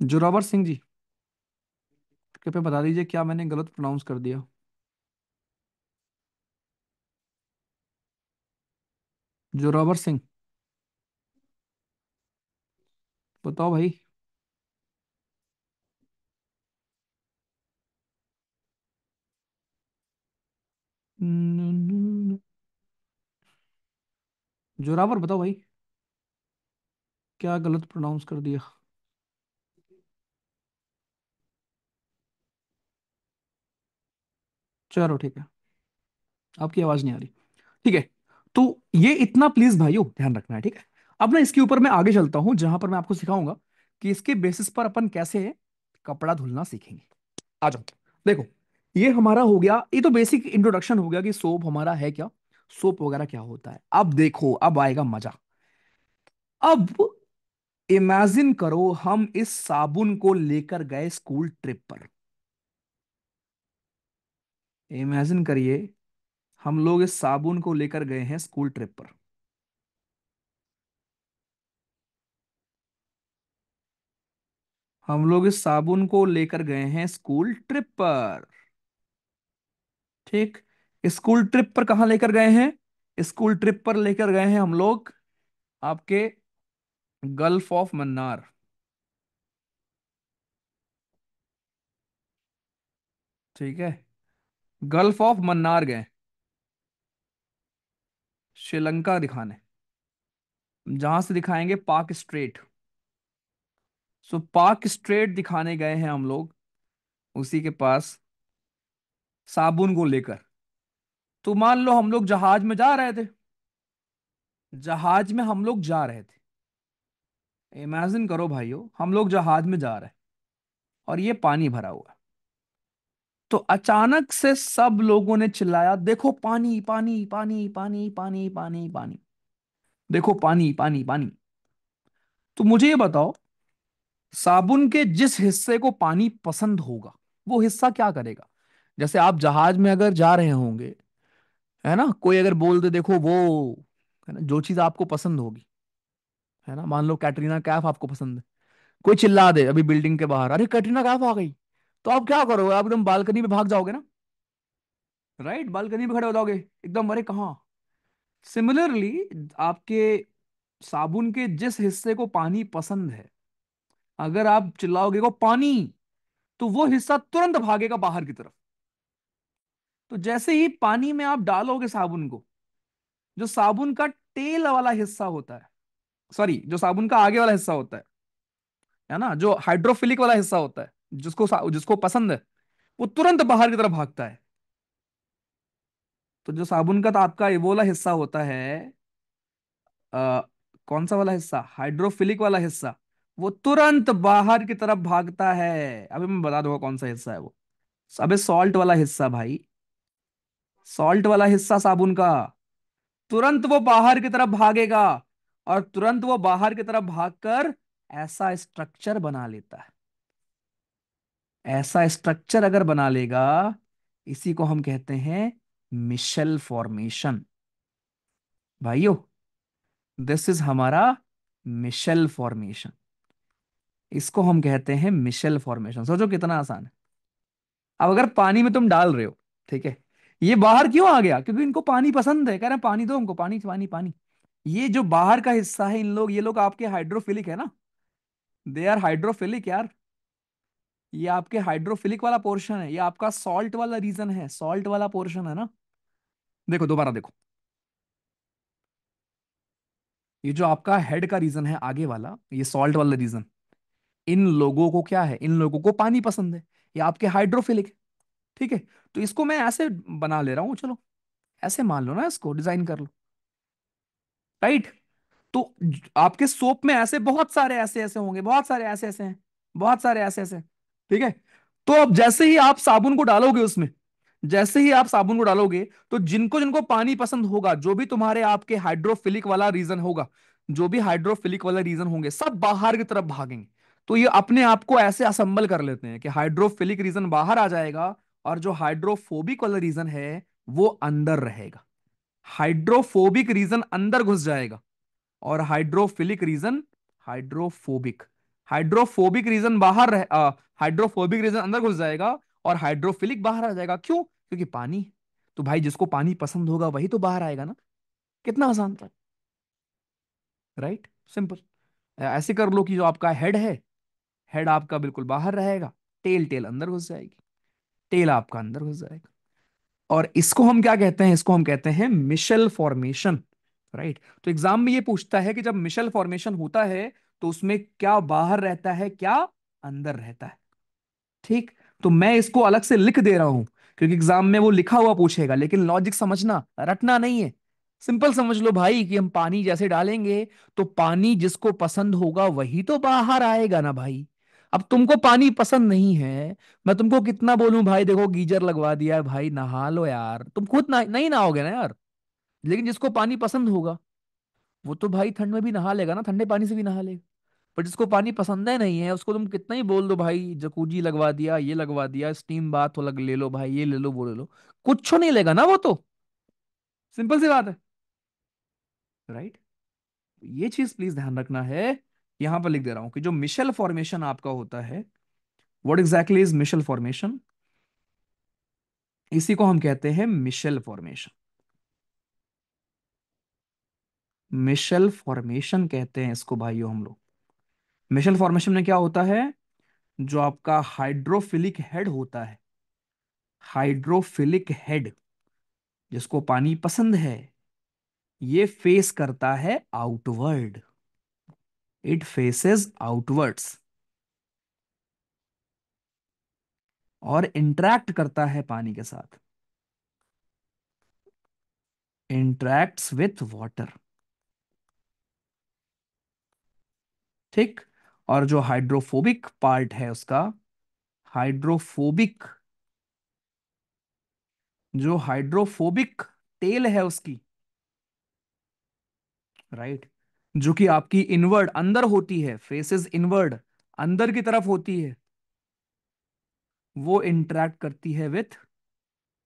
A: जोरावर सिंह जी, कृपया बता दीजिए क्या मैंने गलत प्रोनाउंस कर दिया। जोरावर सिंह, बताओ भाई। जोरावर बताओ भाई, क्या गलत प्रोनाउंस कर दिया। चलो ठीक है, आपकी आवाज नहीं आ रही, ठीक है। तो ये इतना प्लीज भाइयों ध्यान रखना है, ठीक है। अब ना इसके ऊपर मैं आगे चलता हूं, जहां पर मैं आपको सिखाऊंगा कि इसके बेसिस पर अपन कैसे कपड़ा धुलना सीखेंगे। आ जाओ, देखो, ये हमारा हो गया, ये तो बेसिक इंट्रोडक्शन हो गया कि सोप हमारा है क्या, सोप वगैरह क्या होता है। अब देखो, अब आएगा मजा। अब इमेजिन करो हम इस साबुन को लेकर गए स्कूल ट्रिप पर। इमेजिन करिए, हम लोग इस साबुन को लेकर गए हैं स्कूल ट्रिप पर। हम लोग इस साबुन को लेकर गए हैं स्कूल ट्रिप पर, ठीक। स्कूल ट्रिप पर कहाँ लेकर गए हैं? स्कूल ट्रिप पर लेकर गए हैं हम लोग आपके गल्फ ऑफ मन्नार, ठीक है। गल्फ ऑफ मन्नार गए, श्रीलंका दिखाने, जहां से दिखाएंगे पाक स्ट्रेट। सो पाक स्ट्रेट दिखाने गए हैं हम लोग उसी के पास, साबुन को लेकर। तो मान लो हम लोग जहाज में जा रहे थे, जहाज में हम लोग जा रहे थे, इमेजिन करो भाइयों, हम लोग जहाज में जा रहे हैं और ये पानी भरा हुआ है। तो अचानक से सब लोगों ने चिल्लाया, देखो पानी पानी पानी पानी पानी पानी पानी, देखो पानी पानी पानी। तो मुझे ये बताओ, साबुन के जिस हिस्से को पानी पसंद होगा वो हिस्सा क्या करेगा? जैसे आप जहाज में अगर जा रहे होंगे, है ना, कोई अगर बोल दे देखो वो, है ना, जो चीज आपको पसंद होगी, है ना, मान लो कैटरीना कैफ आपको पसंद है, कोई चिल्ला दे अभी बिल्डिंग के बाहर, अरे कैटरीना कैफ आ गई, तो आप क्या करोगे? आप एकदम बालकनी में भाग जाओगे ना, राइट? बालकनी में खड़े हो जाओगे एकदम, अरे कहाँ। सिमिलरली, आपके साबुन के जिस हिस्से को पानी पसंद है, अगर आप चिल्लाओगे को पानी, तो वो हिस्सा तुरंत भागेगा बाहर की तरफ। तो जैसे ही पानी में आप डालोगे साबुन को, जो साबुन का तेल वाला हिस्सा होता है, सॉरी, जो साबुन का आगे वाला हिस्सा होता है ना, जो हाइड्रोफिलिक वाला हिस्सा होता है, जिसको पसंद है, वो तुरंत बाहर की तरफ भागता है। तो जो साबुन का तो आपका ये वो वाला हिस्सा होता है, आ, कौन सा वाला हिस्सा? हाइड्रोफिलिक वाला हिस्सा, वो तुरंत बाहर की तरफ भागता है। अभी मैं बता दूंगा कौन सा हिस्सा है वो। अबे सॉल्ट वाला हिस्सा भाई, सॉल्ट वाला हिस्सा साबुन का, तुरंत वो बाहर की तरफ भागेगा, और तुरंत वो बाहर की तरफ भागकर ऐसा स्ट्रक्चर बना लेता है। ऐसा स्ट्रक्चर अगर बना लेगा, इसी को हम कहते हैं मिशेल फॉर्मेशन। भाइयों, दिस इज हमारा मिशेल फॉर्मेशन। इसको हम कहते हैं मिशेल फॉर्मेशन। सोचो कितना आसान है। अब अगर पानी में तुम डाल रहे हो, ठीक है, ये बाहर क्यों आ गया? क्योंकि इनको पानी पसंद है, कह रहे हैं पानी दो हमको, पानी पानी पानी। ये जो बाहर का हिस्सा है, इन लोग, ये लोग आपके हाइड्रोफिलिक है ना, दे आर हाइड्रोफिलिक यार। ये आपके हाइड्रोफिलिक वाला पोर्शन है, ये आपका सॉल्ट वाला रीजन है, सॉल्ट वाला पोर्शन है ना। देखो दोबारा देखो, ये जो आपका हेड का रीजन है आगे वाला, ये सॉल्ट वाला रीजन, इन लोगों को क्या है? इन लोगों को पानी पसंद है, ये आपके हाइड्रोफिलिक है। ठीक है, तो इसको मैं ऐसे बना ले रहा हूं, चलो ऐसे मान लो ना, इसको डिजाइन कर लो, राइट? तो आपके सोप में ऐसे बहुत सारे ऐसे ऐसे होंगे, बहुत सारे ऐसे ऐसे हैं, बहुत सारे ऐसे ऐसे, ठीक है। तो अब जैसे ही आप साबुन को डालोगे उसमें, जैसे ही आप साबुन को डालोगे, तो जिनको जिनको पानी पसंद होगा, जो भी तुम्हारे आपके हाइड्रोफिलिक वाला रीजन होगा, जो भी हाइड्रोफिलिक वाला रीजन होंगे, सब बाहर की तरफ भागेंगे। तो ये अपने आप को ऐसे असेंबल कर लेते हैं कि हाइड्रोफिलिक रीजन बाहर आ जाएगा, और जो हाइड्रोफोबिक वाला रीजन है वो अंदर रहेगा। हाइड्रोफोबिक रीजन अंदर घुस जाएगा, और hydrophilic region, hydrophobic, hydrophobic region बाहर रह हाइड्रोफोबिक रीजन अंदर घुस जाएगा, और हाइड्रोफिलिक बाहर आ जाएगा। क्यों? क्योंकि पानी। तो भाई जिसको पानी पसंद होगा वही तो बाहर आएगा ना। कितना आसान था, राइट? सिंपल। ऐसे कर लो कि जो आपका हेड है, हेड आपका बिल्कुल बाहर रहेगा, टेल टेल अंदर घुस जाएगी, टेल आपका अंदर घुस जाएगा। और इसको हम क्या कहते हैं? इसको हम कहते हैं मिशेल फॉर्मेशन, राइट? तो एग्जाम में ये पूछता है कि जब मिशेल फॉर्मेशन होता है, तो उसमें क्या बाहर रहता है, क्या अंदर रहता है। ठीक। तो मैं इसको अलग से लिख दे रहा हूं, क्योंकि एग्जाम में वो लिखा हुआ पूछेगा, लेकिन लॉजिक समझना, रटना नहीं है। सिंपल समझ लो भाई कि हम पानी जैसे डालेंगे, तो पानी जिसको पसंद होगा वही तो बाहर आएगा ना भाई। अब तुमको पानी पसंद नहीं है, मैं तुमको कितना बोलूं भाई, देखो गीजर लगवा दिया है भाई, नहा लो यार, तुम खुद ना नहीं नहाओगे ना यार। लेकिन जिसको पानी पसंद होगा, वो तो भाई ठंड में भी नहा लेगा ना, ठंडे पानी से भी नहा लेगा। पर जिसको पानी पसंद है नहीं है, उसको तुम कितना ही बोल दो भाई, जकूजी लगवा दिया, ये लगवा दिया, स्टीम बाथ हो लग ले लो भाई, ये ले लो वो ले लो, कुछ नहीं लेगा ना वो तो। सिंपल सी बात है, राइट? ये चीज प्लीज ध्यान रखना है। यहां पर लिख दे रहा हूं कि जो मिशेल फॉर्मेशन आपका होता है, what exactly is micelle formation, इसी को हम कहते हैं मिशेल फॉर्मेशन। मिशेल फॉर्मेशन कहते हैं इसको भाइयों हम लोग। मिशेल फॉर्मेशन में क्या होता है? जो आपका हाइड्रोफिलिक हेड होता है, हाइड्रोफिलिक हेड, जिसको पानी पसंद है, ये फेस करता है आउटवर्ड। इट फेसेस आउटवर्ड्स और इंटरेक्ट करता है पानी के साथ। Interacts with water. ठीक। और जो हाइड्रोफोबिक पार्ट है उसका, हाइड्रोफोबिक, जो हाइड्रोफोबिक टेल है उसकी, राइट, जो कि आपकी इनवर्ड अंदर होती है, फेसेस इनवर्ड, अंदर की तरफ होती है, वो इंटरेक्ट करती है विथ,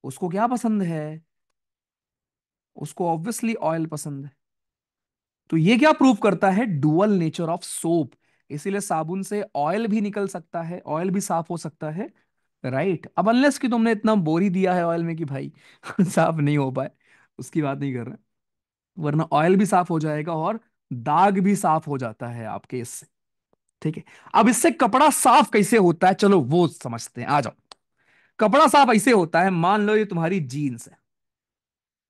A: उसको क्या पसंद है, उसको ऑब्वियसली ऑयल पसंद है। तो ये क्या प्रूव करता है, डुअल नेचर ऑफ सोप। इसीलिए साबुन से ऑयल भी निकल सकता है, ऑयल भी साफ हो सकता है, राइट। अब अनलेस कि तुमने इतना बोरी दिया है ऑयल में कि भाई साफ नहीं हो पाए, उसकी बात नहीं कर रहे, वरना ऑयल भी साफ हो जाएगा और दाग भी साफ हो जाता है आपके इससे। ठीक है। अब इससे कपड़ा साफ कैसे होता है, चलो वो समझते हैं, आ जाओ। कपड़ा साफ ऐसे होता है, मान लो ये तुम्हारी जीन्स है,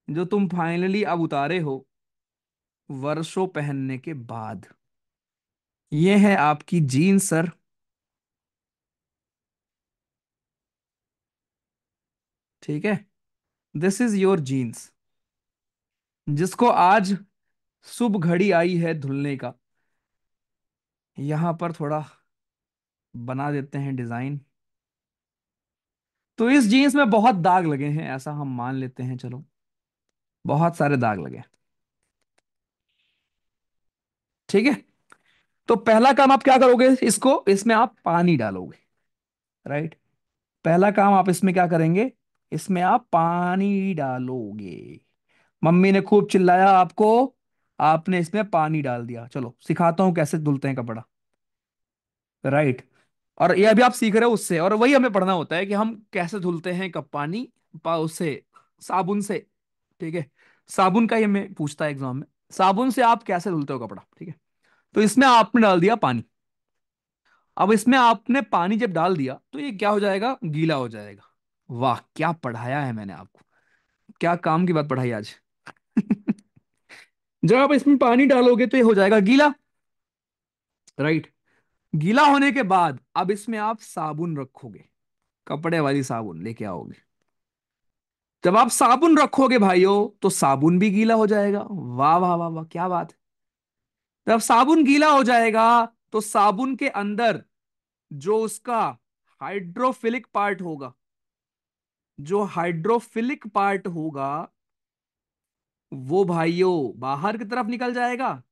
A: जो तुम फाइनली अब उतारे हो वर्षों पहनने के बाद। ये है आपकी जीन्स सर। ठीक है। दिस इज योर जीन्स, जिसको आज शुभ घड़ी आई है धुलने का। यहां पर थोड़ा बना देते हैं डिजाइन। तो इस जीन्स में बहुत दाग लगे हैं, ऐसा हम मान लेते हैं, चलो बहुत सारे दाग लगे। ठीक है। तो पहला काम आप क्या करोगे, इसको, इसमें आप पानी डालोगे, राइट। पहला काम आप इसमें क्या करेंगे, इसमें आप पानी डालोगे। मम्मी ने खूब चिल्लाया आपको, आपने इसमें पानी डाल दिया। चलो सिखाता हूं कैसे धुलते हैं कपड़ा, राइट। और ये अभी आप सीख रहे हो उससे, और वही हमें पढ़ना होता है कि हम कैसे धुलते हैं कप पानी, उससे, साबुन से। ठीक है। साबुन का ये मैं पूछता है एग्जाम में, साबुन से आप कैसे धुलते हो कपड़ा, ठीक है। तो इसमें आपने डाल दिया पानी। अब इसमें आपने पानी जब डाल दिया तो ये क्या हो जाएगा, गीला हो जाएगा। वाह क्या पढ़ाया है मैंने आपको, क्या काम की बात पढ़ाई आज। जब आप इसमें पानी डालोगे तो ये हो जाएगा गीला, राइट। गीला होने के बाद अब इसमें आप साबुन रखोगे, कपड़े वाली साबुन लेके आओगे। जब आप साबुन रखोगे भाइयों तो साबुन भी गीला हो जाएगा। वाह वाह वाह वाह क्या बात है। जब साबुन गीला हो जाएगा तो साबुन के अंदर जो उसका हाइड्रोफिलिक पार्ट होगा, जो हाइड्रोफिलिक पार्ट होगा वो भाइयों बाहर की तरफ निकल जाएगा,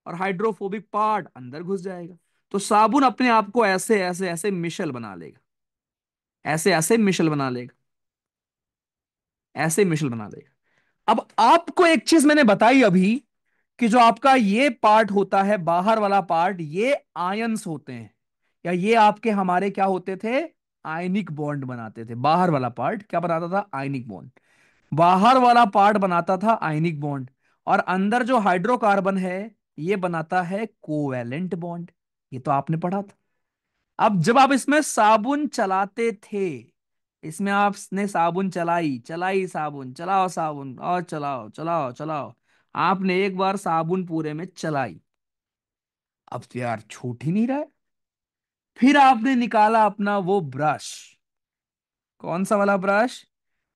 A: और हाइड्रोफोबिक पार्ट अंदर घुस जाएगा। तो साबुन अपने आप को ऐसे ऐसे ऐसे मिशल बना लेगा, ऐसे ऐसे मिशल बना लेगा, ऐसे मिशल बना लेगा। अब आपको एक चीज मैंने बताई अभी, कि जो आपका ये पार्ट होता है बाहर वाला पार्ट, ये आयंस होते हैं, या ये आपके हमारे क्या होते थे, आयनिक बॉन्ड बनाते थे। बाहर वाला पार्ट क्या बनाता था, आयनिक बॉन्ड। बाहर वाला पार्ट बनाता था आयनिक बॉन्ड, और अंदर जो हाइड्रोकार्बन है ये बनाता है कोवैलेंट बॉन्ड। ये तो आपने पढ़ा था। अब जब आप इसमें साबुन चलाते थे, इसमें आपने साबुन चलाई चलाई, साबुन चलाओ, साबुन और चलाओ चलाओ चलाओ, आपने एक बार साबुन पूरे में चलाई, अब तो यार छूट ही नहीं रहा है। फिर आपने निकाला अपना वो ब्रश, कौन सा वाला ब्रश,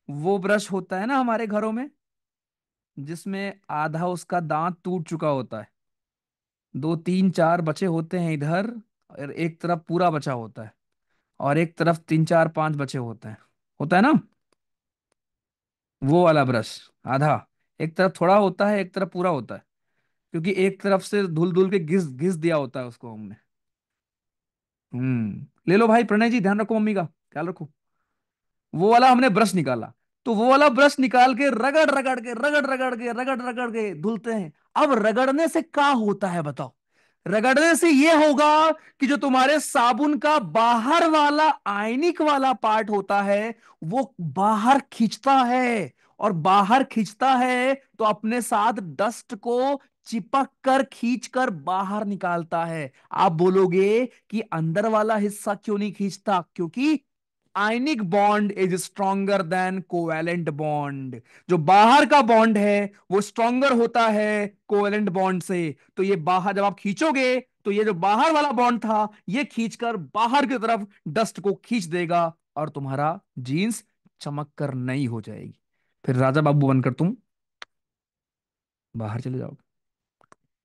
A: वो ब्रश होता है ना हमारे घरों में, जिसमें आधा उसका दांत टूट चुका होता है, दो तीन चार बचे होते हैं इधर, और एक तरफ पूरा बचा होता है, और एक तरफ तीन चार पांच बचे होते हैं, होता है ना, वो वाला ब्रश। आधा, एक तरफ थोड़ा होता है एक तरफ पूरा होता है, क्योंकि एक तरफ से धुल धुल के घिस घिस दिया होता है उसको हमने। ले लो भाई प्रणय जी, ध्यान रखो, मम्मी का ख्याल रखो। वो वाला हमने ब्रश निकाला, तो वो वाला ब्रश निकाल के रगड़ रगड़ के रगड़ रगड़ के रगड़ रगड़ के धुलते हैं। अब रगड़ने से क्या होता है बताओ, रगड़ने से ये होगा कि जो तुम्हारे साबुन का बाहर वाला आयनिक वाला पार्ट होता है वो बाहर खींचता है, और बाहर खींचता है तो अपने साथ डस्ट को चिपक कर खींच कर बाहर निकालता है। आप बोलोगे कि अंदर वाला हिस्सा क्यों नहीं खींचता, क्योंकि ionic bond is stronger than covalent bond. जो बाहर का बॉन्ड है वो स्ट्रॉन्गर होता है कोवैलेंट बॉन्ड से। तो ये बाहर जब आप खींचोगे तो ये जो बाहर वाला बॉन्ड था ये खींचकर बाहर की तरफ डस्ट को खींच देगा और तुम्हारा जीन्स चमक कर नई हो जाएगी। फिर राजा बाबू बनकर तुम बाहर चले जाओगे।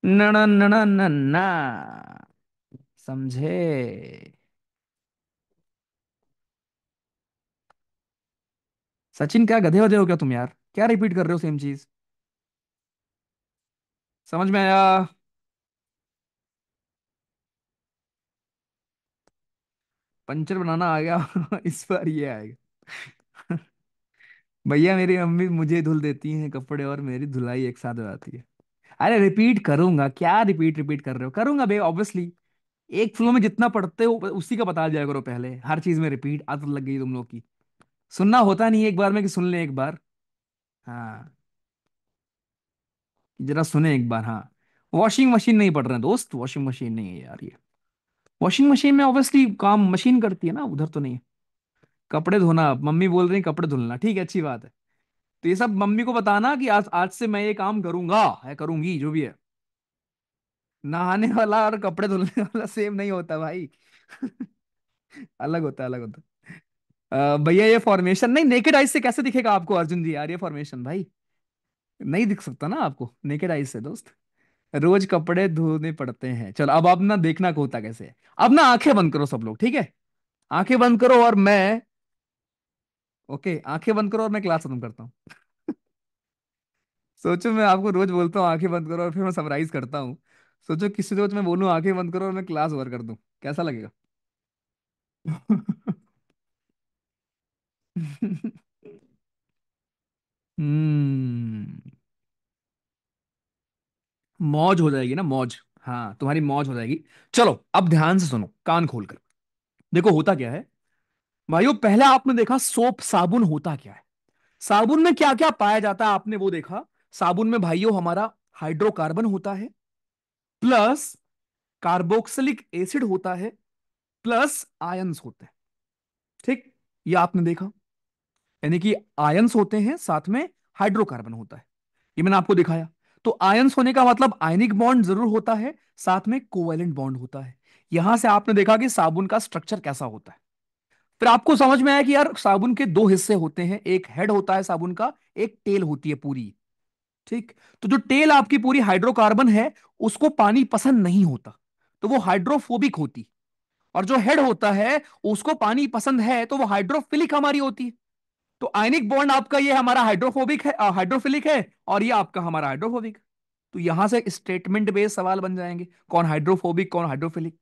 A: न न न न न न, समझे? सचिन क्या गधे वधे हो क्या तुम यार? क्या रिपीट कर रहे हो सेम चीज? समझ में आया? पंचर बनाना आ गया इस बार ये आएगा। भैया मेरी मम्मी मुझे धुल देती हैं कपड़े और मेरी धुलाई एक साथ हो जाती है। अरे रिपीट करूंगा क्या? रिपीट रिपीट कर रहे हो? करूंगा बे ऑब्वियसली। एक फ्लो में जितना पढ़ते हो उसी का बता दिया करो पहले। हर चीज में रिपीट आदत लग गई तुम लोग की। सुनना होता नहीं है एक बार में कि सुन ले एक बार। हाँ, जरा सुने एक बार। हाँ, वॉशिंग मशीन नहीं पढ़ रहे हैं दोस्त, वॉशिंग मशीन नहीं है यार ये। वॉशिंग मशीन में ऑब्वियसली काम मशीन करती है ना, उधर तो नहीं है। कपड़े धोना, मम्मी बोल रही कपड़े धुलना, ठीक है अच्छी बात है। तो ये सब मम्मी को बताना कि आज आज से मैं ये काम करूंगा, है करूंगी जो भी है। नहाने वाला और कपड़े धुलने वाला सेम नहीं होता भाई। अलग होता है, अलग होता है। भैया ये फॉर्मेशन नहीं, नेकेड आइज से कैसे दिखेगा आपको अर्जुन जी यार ये फॉर्मेशन भाई? नहीं दिख सकता ना आपको नेकेड आइज से दोस्त। रोज कपड़े धोने पड़ते हैं। चलो अब आप ना देखना को होता कैसे है। अब ना आंखें बंद करो सब लोग, ठीक है? आंखें बंद करो और मैं, ओके आंखें बंद करो और मैं क्लास खत्म करता हूँ। सोचो मैं आपको रोज बोलता हूँ आंखें बंद करो और फिर मैं समराइज करता हूँ। सोचो किसी रोज मैं बोलूँ आंखें बंद करो और मैं क्लास ओवर कर दूं, कैसा लगेगा? हम्म। मौज हो जाएगी ना, मौज। हाँ तुम्हारी मौज हो जाएगी। चलो अब ध्यान से सुनो कान खोलकर। देखो होता क्या है भाइयों, पहले आपने देखा सोप साबुन होता क्या है। साबुन में क्या क्या पाया जाता है आपने वो देखा। साबुन में भाइयों हमारा हाइड्रोकार्बन होता है, प्लस कार्बोक्सिलिक एसिड होता है, प्लस आयंस होते हैं। ठीक, ये आपने देखा। यानी कि आयंस होते हैं साथ में हाइड्रोकार्बन होता है। ये मैंने आपको दिखाया। तो आयंस होने का मतलब आयनिक बॉन्ड जरूर होता है, साथ में कोवैलेंट बॉन्ड होता है। यहां से आपने देखा कि साबुन का स्ट्रक्चर कैसा होता है। फिर आपको समझ में आया कि यार साबुन के दो हिस्से होते हैं, एक हेड होता है साबुन का, एक टेल होती है पूरी। ठीक, तो जो टेल आपकी पूरी हाइड्रोकार्बन है उसको पानी पसंद नहीं होता, तो वो हाइड्रोफोबिक होती। और जो हेड होता है उसको पानी पसंद है तो वो हाइड्रोफिलिक हमारी होती है। तो आयनिक बॉन्ड आपका ये हमारा हाइड्रोफोबिक है, हाइड्रोफिलिक है, और ये आपका हमारा हाइड्रोफोबिक। तो यहां से स्टेटमेंट बेस्ड सवाल बन जाएंगे, कौन हाइड्रोफोबिक कौन हाइड्रोफिलिक।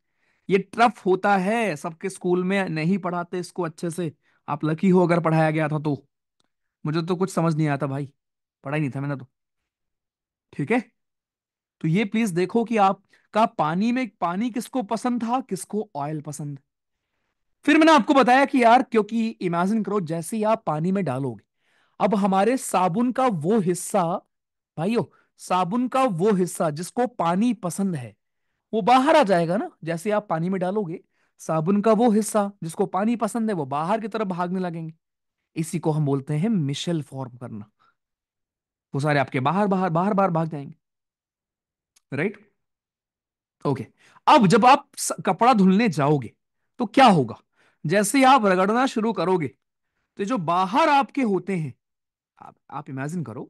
A: ये टफ होता है, सबके स्कूल में नहीं पढ़ाते इसको अच्छे से। आप लकी हो अगर पढ़ाया गया था तो। मुझे तो कुछ समझ नहीं आता भाई, पढ़ा ही नहीं था मैंने तो। ठीक है, तो ये प्लीज देखो कि आपका पानी में पानी किसको पसंद था, किसको ऑयल पसंद। फिर मैंने आपको बताया कि यार क्योंकि इमेजिन करो जैसे ही आप पानी में डालोगे, अब हमारे साबुन का वो हिस्सा, भाइयों साबुन का वो हिस्सा जिसको पानी पसंद है वो बाहर आ जाएगा ना। जैसे आप पानी में डालोगे, साबुन का वो हिस्सा जिसको पानी पसंद है वो बाहर की तरफ भागने लगेंगे। इसी को हम बोलते हैं मिशेल फॉर्म करना। वो सारे आपके बाहर बाहर बाहर बाहर भाग जाएंगे। Right, okay. अब जब आप कपड़ा धुलने जाओगे तो क्या होगा? जैसे ही आप रगड़ना शुरू करोगे तो जो बाहर आपके होते हैं, आप इमेजिन करो।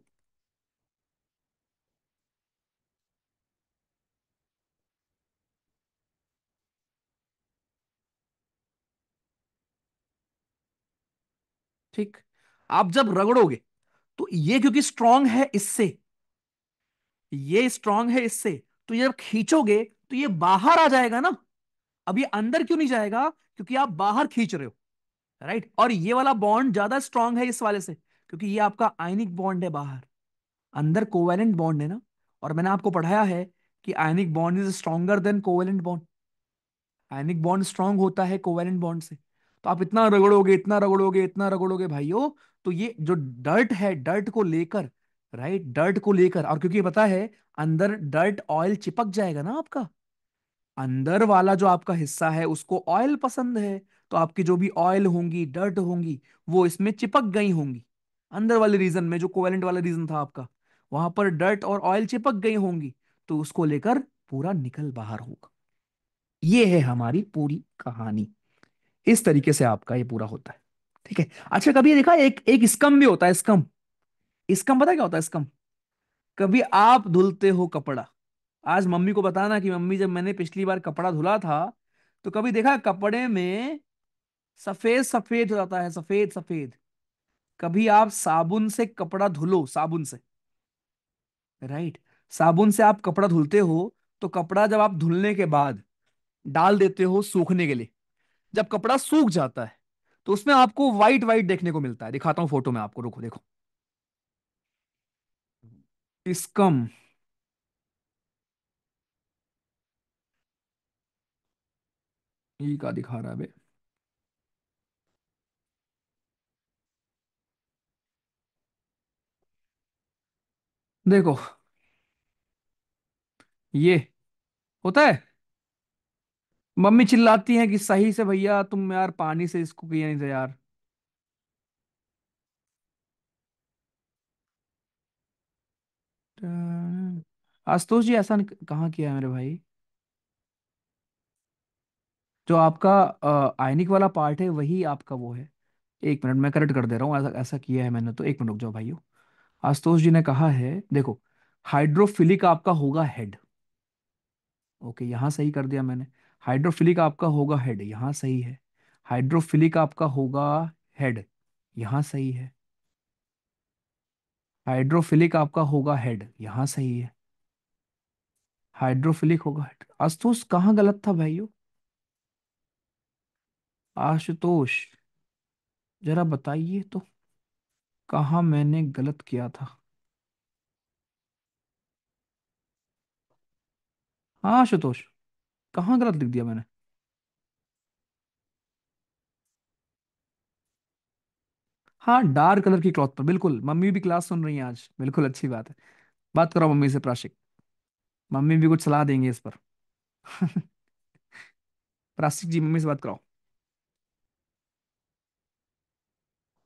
A: ठीक, आप जब रगड़ोगे तो ये क्योंकि स्ट्रांग है इससे, ये स्ट्रांग है इससे, तो ये जब खींचोगे तो ये बाहर आ जाएगा ना। अब ये अंदर क्यों नहीं जाएगा? क्योंकि आप बाहर खींच रहे हो। राइट, और ये वाला बॉन्ड ज्यादा स्ट्रांग है इस वाले से क्योंकि ये आपका आयनिक बॉन्ड है बाहर। अंदर कोवैलेंट बॉन्ड है ना। और मैंने आपको पढ़ाया है कि ionic bond is stronger than covalent bond. Ionic bond strong होता है कोवैलेंट बॉन्ड से। तो आप इतना रगड़ोगे इतना रगड़ोगे इतना रगड़ोगे भाइयों, तो ये जो डर्ट है, डर्ट को लेकर, राइट डर्ट को लेकर, और क्योंकि पता है अंदर डर्ट ऑयल चिपक जाएगा ना आपका। अंदर वाला जो आपका हिस्सा है उसको ऑयल पसंद है, तो आपकी जो भी ऑयल होंगी, डर्ट होंगी, वो इसमें चिपक गई होंगी। अंदर वाले रीजन में, जो कोवेलेंट वाला रीजन था आपका, वहां पर डर्ट और ऑयल चिपक गई होंगी, तो उसको लेकर पूरा निकल बाहर होगा। ये है हमारी पूरी कहानी। इस तरीके से आपका ये पूरा होता है। ठीक है। अच्छा, कभी ये देखा, एक एक स्कम भी होता है, स्कम। स्कम पता है क्या होता है, स्कम? कभी आप धुलते हो कपड़ा, आज मम्मी को बताना कि मम्मी जब मैंने पिछली बार कपड़ा धुला था, तो कभी देखा कपड़े में सफेद सफेद हो जाता है, सफेद सफेद। कभी आप साबुन से कपड़ा धुलो, साबुन से, राइट, साबुन से आप कपड़ा धुलते हो, तो कपड़ा जब आप धुलने के बाद डाल देते हो सूखने के लिए, जब कपड़ा सूख जाता है, तो उसमें आपको व्हाइट व्हाइट देखने को मिलता है। दिखाता हूं फोटो में आपको, रुको देखो। स्कम। ये का दिखा रहा है बे? देखो, ये होता है। मम्मी चिल्लाती हैं कि सही से भैया तुम यार पानी से इसको किया नहीं था यार। आशुतोष जी, ऐसा कहाँ किया है मेरे भाई? जो आपका आयनिक वाला पार्ट है वही आपका वो है। एक मिनट, मैं करेक्ट कर दे रहा हूँ, ऐसा ऐसा किया है मैंने तो। एक मिनट रुक जाओ भाइयों। आशुतोष जी ने कहा है, देखो, हाइड्रोफिलिक आपका होगा हेड। ओके, यहाँ सही कर दिया मैंने। हाइड्रोफिलिक आपका होगा हेड, यहाँ सही है। हाइड्रोफिलिक आपका होगा हेड, यहाँ सही है। हाइड्रोफिलिक आपका होगा हेड, यहाँ सही है। हाइड्रोफिलिक होगा हेड। आशुतोष कहाँ गलत था भाइयों? आशुतोष, जरा बताइए तो, कहाँ मैंने गलत किया था? हाँ आशुतोष, कहाँ गलत लिख दिया मैंने? हाँ, डार्क कलर की क्लॉथ पर, बिल्कुल। मम्मी भी क्लास सुन रही है आज, बिल्कुल अच्छी बात है। बात करो मम्मी से, प्राशिक। मम्मी भी कुछ सलाह देंगे इस पर। प्राशिक जी, मम्मी से बात कराओ।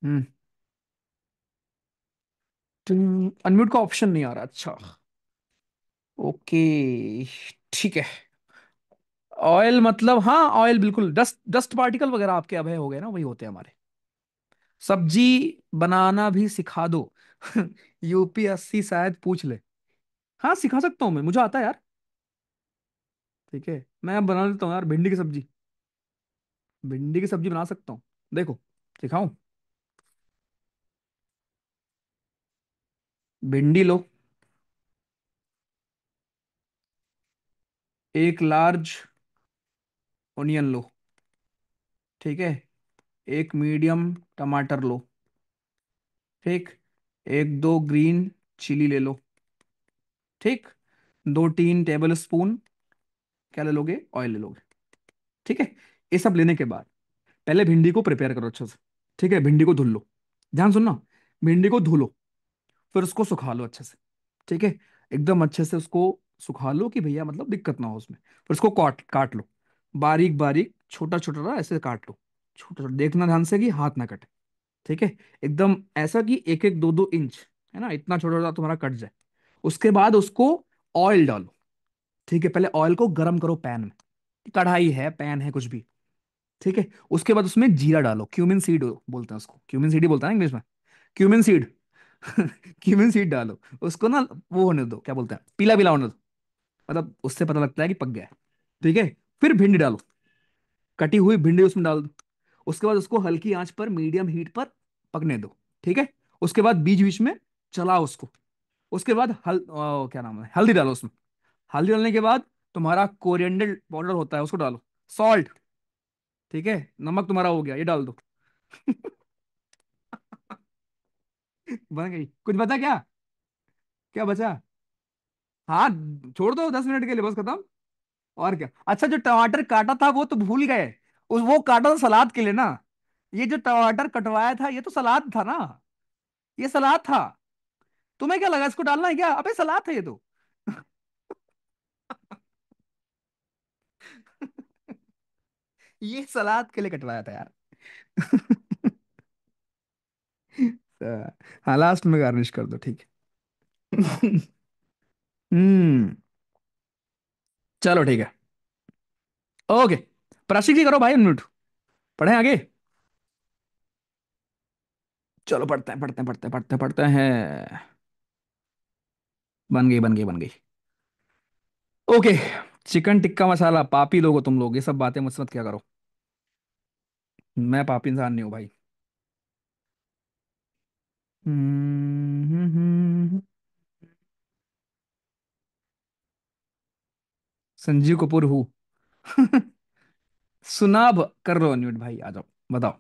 A: हम्म। अनम्यूट का ऑप्शन नहीं आ रहा, अच्छा। ओके, ठीक है। ऑयल मतलब, हाँ ऑयल बिल्कुल, डस्ट डस्ट पार्टिकल वगैरह आपके अभय हो गए ना, वही होते हैं हमारे। सब्जी बनाना भी सिखा दो। यूपीएससी शायद पूछ ले। हाँ सिखा सकता हूँ मैं, मुझे आता है यार। ठीक है, मैं बना लेता हूँ यार, भिंडी की सब्जी। भिंडी की सब्जी बना सकता हूँ। देखो, सिखाऊं? भिंडी लो, एक लार्ज ओनियन लो, ठीक है, एक मीडियम टमाटर लो, ठीक, एक दो ग्रीन चिली ले लो, ठीक, दो तीन टेबल स्पून क्या ले लोगे, ऑयल ले लोगे, ठीक है। ये सब लेने के बाद पहले भिंडी को प्रिपेयर करो अच्छे से। ठीक है, भिंडी को धुल लो, ध्यान सुनना। भिंडी को धुलो, फिर उसको सुखा लो अच्छे से। ठीक है, एकदम अच्छे से उसको सुखा लो कि भैया मतलब दिक्कत ना हो उसमें। फिर उसको काट काट लो, बारीक बारीक, छोटा छोटा ना ऐसे काट लो। छोटा छोटा देखना ध्यान से कि हाथ ना कटे। ठीक है, एकदम ऐसा कि एक एक दो दो इंच, है ना, इतना छोटा छोटा तुम्हारा कट जाए। उसके बाद उसको ऑयल डालो। ठीक है, पहले ऑयल को गर्म करो पैन में, कढ़ाई है, पैन है, कुछ भी। ठीक है, उसके बाद उसमें जीरा डालो, क्यूमिन सीड बोलते हैं उसको, क्यूमिन सीड ही बोलते हैं ना इंग्लिश में, क्यूमिन सीड। क्यूमिन सीड डालो, उसको ना वो होने दो, क्या बोलते हैं, पीला पीला होने दो, मतलब उससे पता लगता है कि पक गया है। ठीक है, फिर भिंडी डालो, कटी हुई भिंडी उसमें डाल दो। उसके बाद उसको हल्की आंच पर, मीडियम हीट पर पकने दो। ठीक है, उसके बाद बीच बीच में चलाओ उसको। उसके बाद क्या नाम है, हल्दी डालो उसमें। हल्दी डालने के बाद तुम्हारा कोरिएंडर पाउडर होता है, उसको डालो। सॉल्ट, ठीक है, नमक तुम्हारा हो गया, ये डाल दो। बन गई। कुछ बचा क्या? क्या बचा? हाँ, छोड़ दो 10 मिनट के लिए, बस खत्म। और क्या, अच्छा जो टमाटर काटा था वो तो भूल गए। उस वो काटा था सलाद के लिए ना। ये जो टमाटर कटवाया था ये तो सलाद था ना, ये सलाद था। तुम्हें क्या लगा इसको डालना है क्या? अबे सलाद था ये तो। ये सलाद के लिए कटवाया था यार। हाँ लास्ट में गार्निश कर दो, ठीक है। हम्म। चलो ठीक है। ओके। प्राशिक जी करो भाई अनम्यूट। पढ़े आगे। चलो पढ़ते हैं पढ़ते हैं पढ़ते हैं पढ़ते हैं पढ़ते हैं। बन गई बन गई बन गई। ओके। चिकन टिक्का मसाला, पापी लोग हो तुम लोग, ये सब बातें मुझसे मत क्या करो। मैं पापी इंसान नहीं हूँ भाई। संजीव कपूर हूँ। सुनाब कर लो अनम्यूट भाई, आ जाओ। बताओ।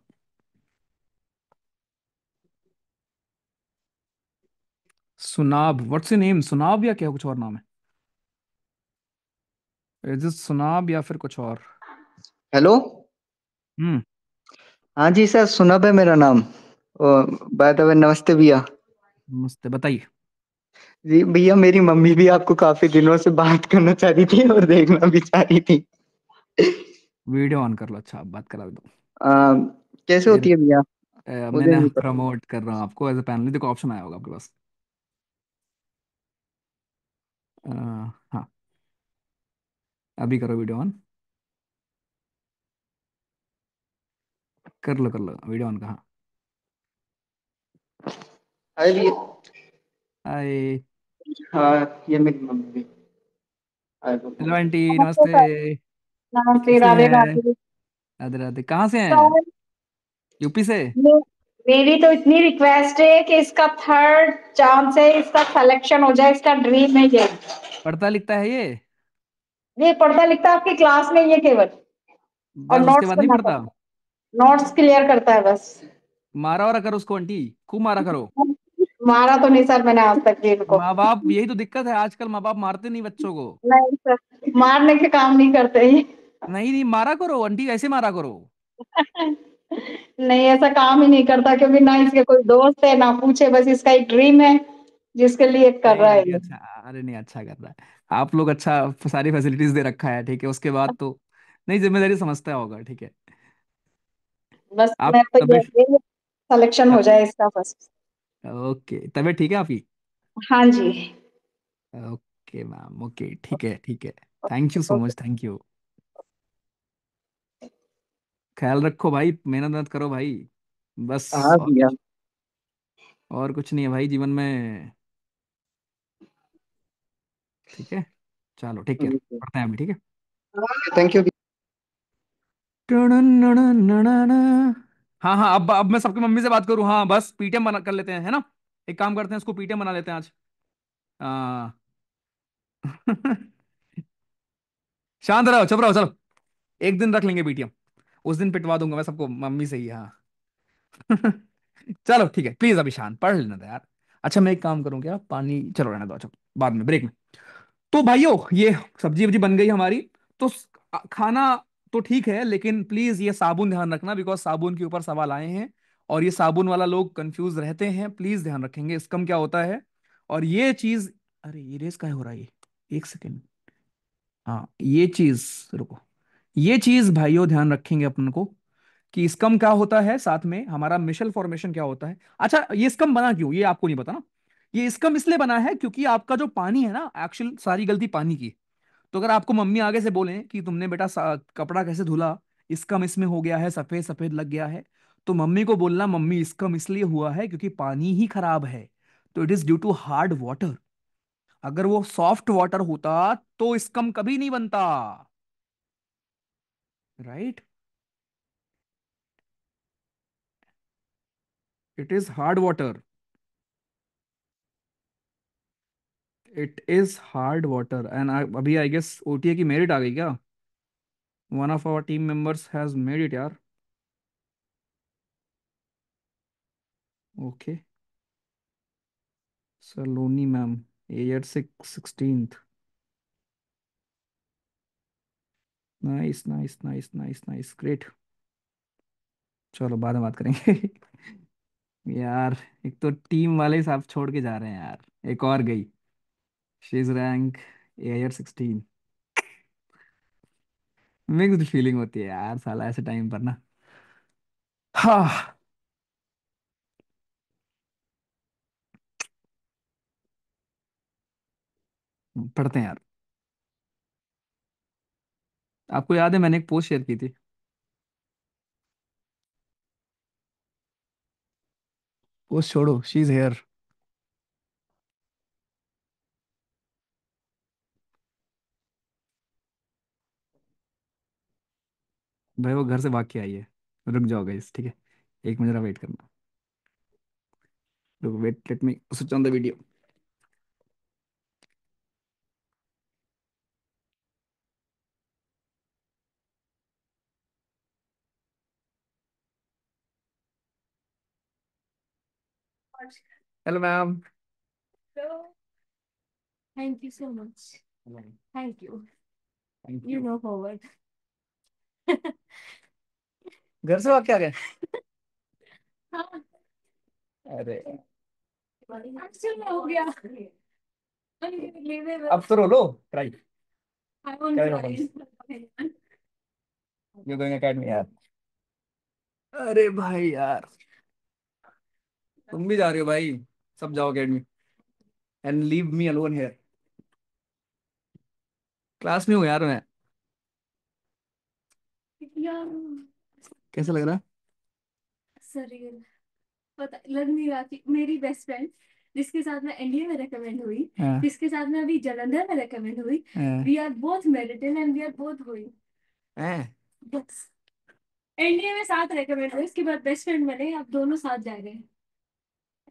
A: सुनाब, व्हाट्स योर नेम, सुनाब या क्या कुछ और नाम है? इज इट सुनाब या फिर कुछ और?
B: हेलो।
A: हम्म।
B: हाँ जी सर, सुनब है मेरा नाम। बाय द वे, नमस्ते भैया।
A: नमस्ते, बताइए।
B: जी भैया, मेरी मम्मी भी आपको काफी दिनों से बात करना चाह रही थी और देखना भी चाह रही थी।
A: वीडियो ऑन कर लो, अच्छा आप बात करा दो।
B: आ, कैसे
A: फिर
B: होती है भैया? मुझे
A: मैंने
B: नहीं पता।
A: प्रमोट कर रहा हूँ आपको एज ए पैनलिस्ट, देखो ऑप्शन आया होगा आपके पास। अ, हाँ। अभी करो वीडियो ऑन। कर लो वीडियो ऑन कहाँ।
B: हाय भैया।
A: हाय।
B: हाँ, ये मेरी मम्मी भी। हाय
A: हेलो
B: बोलो।
A: आंटी,
C: नमस्ते
A: नमस्ते।
C: सर। नमस्ते,
A: कैसे
C: राधे
A: हैं?
C: राधे।
A: राधे राधे, कहाँ से हैं?
C: सर,
A: यूपी से?
C: मे- मेरी तो इतनी रिक्वेस्ट है कि इसका थर्ड चांस है, इसका सिलेक्शन हो जाए, इसका ड्रीम है
A: पढ़ता लिखता है ये?
C: ये पढ़ता लिखता आपकी क्लास में ही है केवल। और
A: बस उसके
C: नोट्स
A: बाद नहीं
C: बनाता
A: पढ़ता?
C: है, नोट्स क्लियर करता है बस।
A: मारा वारा करो उसको आंटी, खूब मारा करो।
C: मारा तो नहीं सर मैंने आज तक भी इनको।
A: माँ बाप, यही तो दिक्कत है आजकल, माँ बाप मारते नहीं बच्चों को।
C: नहीं सर, मारने के काम नहीं करते ये।
A: नहीं नहीं, मारा करो आंटी, ऐसे मारा करो।
C: नहीं, ऐसा काम ही नहीं करता, क्योंकि ना इसके कोई दोस्त है ना पूछे, बस इसका एक ड्रीम है जिसके लिए कर
A: नहीं
C: रहा है
A: नहीं,
C: ये।
A: अच्छा, अरे नहीं, अच्छा कर रहा है। आप लोग अच्छा, सारी फैसिलिटीज दे रखा है, ठीक है, उसके बाद तो नहीं, जिम्मेदारी समझता होगा, ठीक है।
C: बस मैं
A: आप
C: तो
A: तबीयत,
C: ये सिलेक्शन हो
A: त-
C: जाए इसका फर्स्ट।
A: ओके, तबीयत ठीक है आपकी?
C: हाँ जी।
A: ओके मैम, ओके, ठीक है ठीक है। Thank you so
C: okay.
A: Much, thank you. ख्याल रखो भाई, मेहनत मत करो भाई। बस।
B: हाँ भैया।
A: और कुछ नहीं है भाई जीवन में। ठीक है। चलो टेक केयर, पढ़ते हैं अभी, ठीक है।
B: Thank you.
A: टणनननननन। हाँ हाँ, अब मैं सबकी मम्मी से बात करूँ, हाँ बस पीटीएम बना कर लेते हैं, है ना? एक काम करते हैं, इसको पीटीएम बना लेते हैं आज। आ, शांत रहो, चुप रहो, चलो। एक दिन रख लेंगे पीटीएम। उस दिन पिटवा दूंगा मैं सबको मम्मी से ही, हाँ। चलो ठीक है, प्लीज अभी शांत, पढ़ लेना था यार। अच्छा मैं एक काम करूँ क्या, पानी चलो रहने दो, अच्छा बाद में ब्रेक में। तो भाइयों, ये सब्जी वब्जी बन गई हमारी। तो खाना तो ठीक है, लेकिन प्लीज ये साबुन ध्यान रखना, बिकॉज साबुन के ऊपर सवाल आए हैं। और ये साबुन वाला लोग कंफ्यूज रहते हैं, प्लीज ध्यान रखेंगे इसकम क्या होता है। और ये चीज, अरे ये रेस का हो रहा है ये, एक सेकेंड। हाँ ये चीज, रुको, ये चीज भाइयों ध्यान रखेंगे अपन को, कि स्कम क्या होता है, साथ में हमारा मिशेल फॉर्मेशन क्या होता है। अच्छा ये स्कम बना क्यों, ये आपको नहीं पता ना? ये स्कम इसलिए बना है क्योंकि आपका जो पानी है ना, एक्चुअल सारी गलती पानी की। तो अगर आपको मम्मी आगे से बोले कि तुमने बेटा कपड़ा कैसे धुला, स्कम इसमें हो गया है, सफेद सफेद लग गया है, तो मम्मी को बोलना, मम्मी स्कम इसलिए हुआ है क्योंकि पानी ही खराब है। तो it is due to hard water. अगर वो सॉफ्ट वाटर होता तो स्कम कभी नहीं बनता। Right. It is hard water. It is hard water and अभी आई गेस ओटीए की मेरिट आ गई क्या? One of our team members has made it यार। Okay. Saloni ma'am, air 16th। Nice nice nice nice nice, great. चलो बाद में बात करेंगे। यार, एक तो टीम वाले साहब छोड़ के जा रहे हैं यार, एक और गई। She is rank air 16। Mixed feeling होती है यार साला ऐसे टाइम पर ना। हाँ। पढ़ते हैं यार। आपको याद है मैंने एक पोस्ट शेयर की थी। पोस्ट छोड़ो, शी इज हेयर। भाई वो घर से भाग के आई है। रुक जाओ गाइस, ठीक है। एक मिनट वेट करना। रुको, wait, let me switch on the video. Hello ma'am.
D: So, thank you so much. Thank you.
A: Thank
D: You
A: you.
D: know forward.
A: घर से भाग के आ गए?
D: हाँ,
A: अरे,
D: actually हो गया.
A: अब तो रो लो। ट्राई।
D: I won't
A: क्या
D: cry.
A: यू गोइंग एकेडमी यार? अरे भाई यार, तुम भी जा रहे हो भाई? सब जाओ academy and leave me alone here. Class में हूँ यार मैं।
D: यार,
A: कैसा लग रहा
D: surreal. पता लग नहीं रहा कि मेरी बेस्ट फ्रेंड जिसके साथ मैं एनडीए में रेकमेंड हुई,
A: है?
D: जिसके साथ मैं अभी जालंधर में रेकमेंड हुई,
A: हैं?
D: We are both marital and we are both going.
A: हैं?
D: बस एनडीए में साथ रेकमेंड हुए, इसके बाद बेस्ट फ्रेंड बने, अब दोनों साथ जा रहे हैं.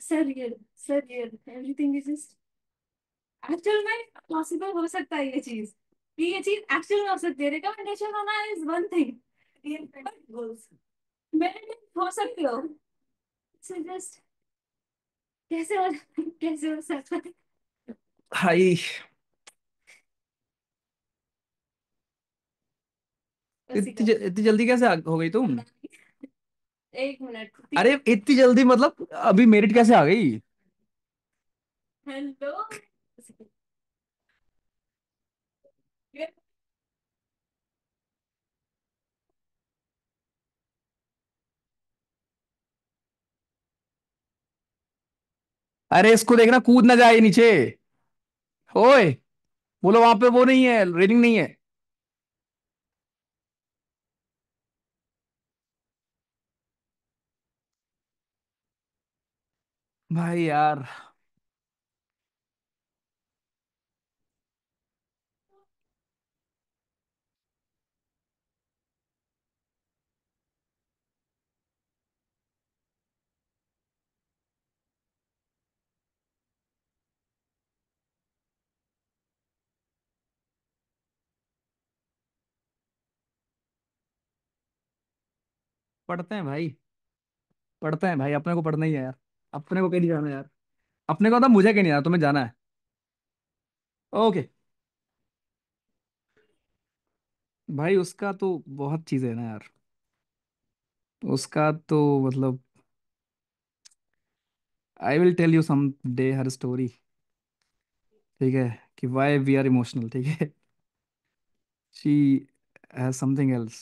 D: Surreal, surreal, everything is just actual में पॉसिबल हो सकता है ये चीज, कि ये चीज एक्चुअल में हो सकती है. रिकमेंडेशन होना is one thing, real goals मैंने हो सकते हो. सो जस्ट कैसे हो, कैसे हो सकता है.
A: भाई,
D: उसी का
A: इतनी जल्दी कैसे हो गई तुम?
D: एक मिनट.
A: अरे इतनी जल्दी मतलब अभी मेरिट कैसे आ गई?
D: हेलो.
A: अरे इसको देखना कूद ना जाए नीचे। ओए, बोलो वहां पे वो नहीं है, रेलिंग नहीं है। भाई यार, पढ़ते हैं भाई। पढ़ते हैं भाई, अपने को पढ़ना ही है यार। अपने को कहीं नहीं जाना यार। अपने को तो मुझे कहीं नहीं जाना, तुम्हें जाना है। ओके। भाई उसका तो बहुत चीजें है ना यार। उसका तो मतलब, I will tell you some day her story. ठीक है, कि वाई वी आर इमोशनल, ठीक है। She has something else.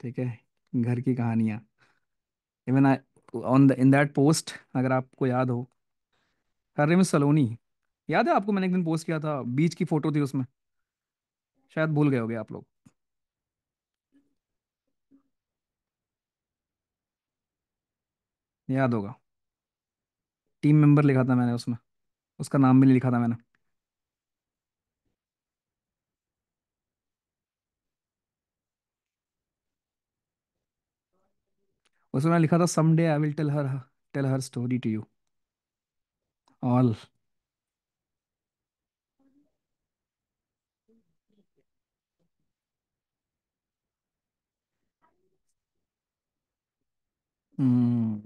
A: ठीक है, घर की कहानियां। Even I, on the in that post, अगर आपको याद हो, हर नेम इज सलोनी। याद है आपको, मैंने एक दिन पोस्ट किया था, बीच की फोटो थी उसमें। शायद भूल गए होगे आप लोग। याद होगा। टीम मेंबर लिखा था मैंने उसमें। उसका नाम भी नहीं लिखा था मैंने। उसमें मैंने लिखा था, someday I will tell her story to you all. Hmm.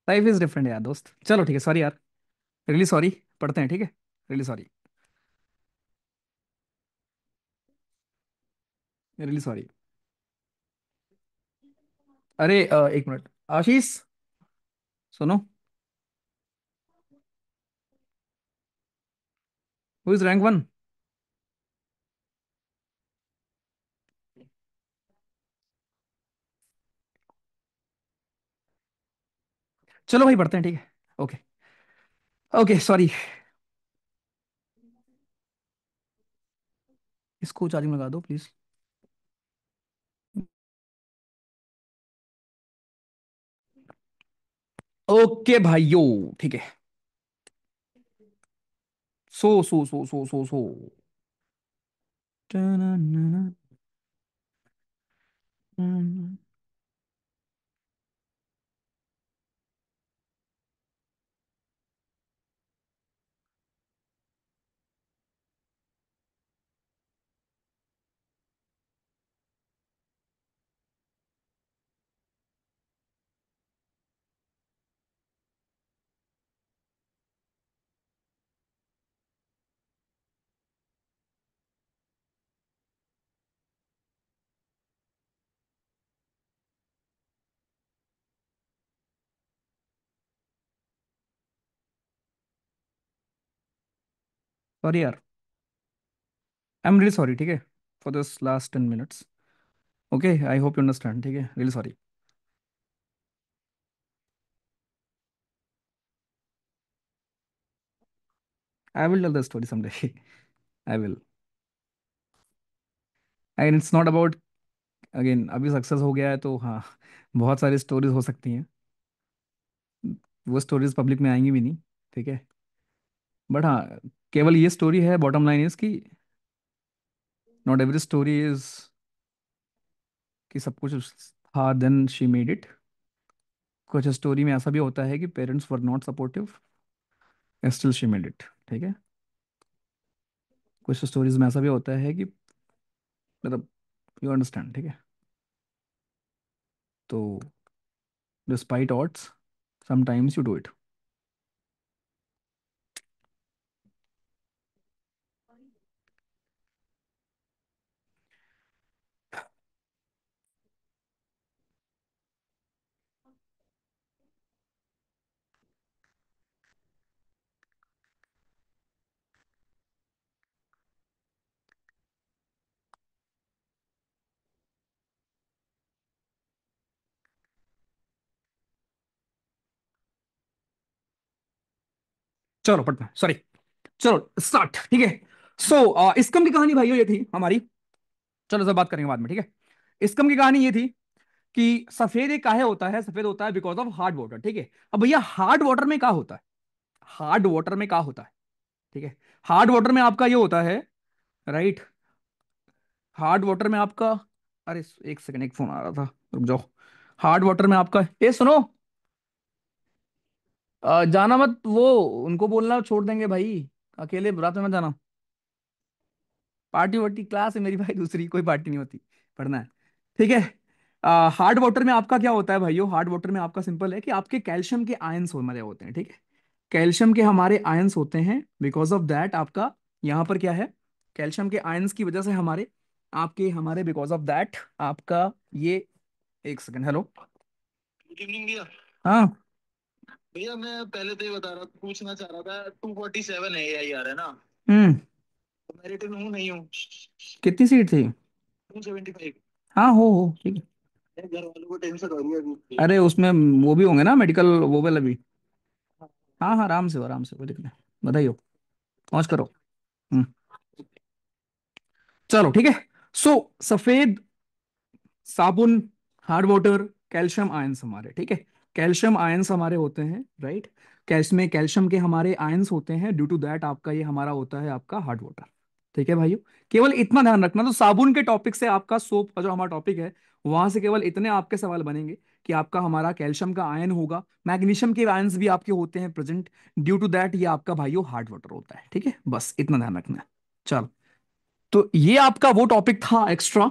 A: Life is different यार दोस्त। चलो ठीक है, सॉरी यार। रियली सॉरी, पढ़ते हैं, ठीक है। Really sorry, really sorry. अरे एक मिनट, आशीष, सुनो। Who is rank 1? चलो भाई पढ़ते हैं, ठीक है। Okay, okay sorry. इसको चार्जिंग लगा दो प्लीज। ओके भाइयों, ठीक है। सो सॉरी यार, आई एम रियली सॉरी, ठीक है, for this last 10 minutes. Okay, I hope you understand, ठीक है, really sorry. I will tell the story someday. I will. And it's not about, again अभी success हो गया है तो हाँ, बहुत सारी स्टोरीज हो सकती हैं। वो स्टोरीज पब्लिक में आएंगी भी नहीं, ठीक है। बट हाँ, केवल ये स्टोरी है, बॉटम लाइन इज कि नॉट एवरी स्टोरी इज कि सब कुछ था देन शी मेड इट। कुछ स्टोरी में ऐसा भी होता है कि parents were not supportive, still she made it, ठीक है। कुछ स्टोरीज में ऐसा भी होता है कि मतलब, यू अंडरस्टैंड, ठीक है। तो despite odds, sometimes you do it. चलो पढ़ते हैं, सॉरी। चलो स्टार्ट, ठीक है। सो इसकम की कहानी भाइयों ये थी हमारी। चलो सब बात करेंगे बाद में, ठीक है। इसकम की कहानी ये थी कि सफेद एक काहे होता है, सफेद होता है बिकॉज ऑफ हार्ड वाटर, ठीक है। अब भैया हार्ड वाटर में क्या होता है, हार्ड वाटर में क्या होता है, ठीक है। हार्ड वाटर में आपका ये होता है, राइट। हार्ड वाटर में आपका, अरे एक सेकंड, एक फोन आ रहा था, रुक जाओ। हार्ड वाटर में आपका, ए सुनो, जाना मत, वो उनको बोलना छोड़ देंगे भाई, अकेले रात में मत जाना। पार्टी वार्टी क्लास है मेरी भाई, दूसरी कोई पार्टी नहीं होती, पढ़ना है, ठीक है। हार्ड वाटर में आपका क्या होता है भाइयों, हार्ड वाटर में आपका सिंपल है कि आपके कैल्शियम के आयंस हो मरे होते हैं, ठीक है। कैल्शियम के हमारे आयंस होते हैं, बिकॉज ऑफ दैट आपका यहाँ पर क्या है, कैल्शियम के आयंस की वजह से हमारे, आपके हमारे, बिकॉज ऑफ दैट आपका ये, एक सेकंड, हेलो। गुड इवनिंग भैया। हाँ
E: भैया मैं पहले तो ये बता रहा पूछना चाह रहा था 247 है AIR है ना।
A: हम्म।
E: तो मेरिट में हूँ नहीं हूँ।
A: कितनी सीट थी?
E: 275।
A: हाँ हो, ठीक है।
E: घर वालों को टेंशन हो रही है अभी।
A: अरे उसमें वो भी होंगे ना, मेडिकल वो वाला भी। हाँ हाँ, आराम से हो, आराम से, कोई दिक्कत नहीं, बधाई हो, मौज करो। हम्म। चलो ठीक है। सो सफेद साबुन, हार्ड वाटर, कैल्शियम आयंस हमारे, ठीक है। कैल्शियम आयंस हमारे होते हैं, राइट। कैल्शियम में कैल्शियम के हमारे आयंस होते हैं, ड्यू टू दैट आपका ये हमारा होता है आपका हार्ड वाटर, ठीक है भाइयों। केवल इतना ध्यान रखना, तो साबुन के टॉपिक से आपका सोप का जो हमारा टॉपिक है, वहां से केवल इतने आपके सवाल बनेंगे कि आपका हमारा कैल्शियम का आयन होगा, मैग्नीशियम के आयंस भी आपके होते हैं प्रेजेंट, ड्यू टू दैट ये आपका भाइयों हार्ड वाटर होता है, ठीक है। बस इतना ध्यान रखना है। चलो, तो ये आपका वो टॉपिक था एक्स्ट्रा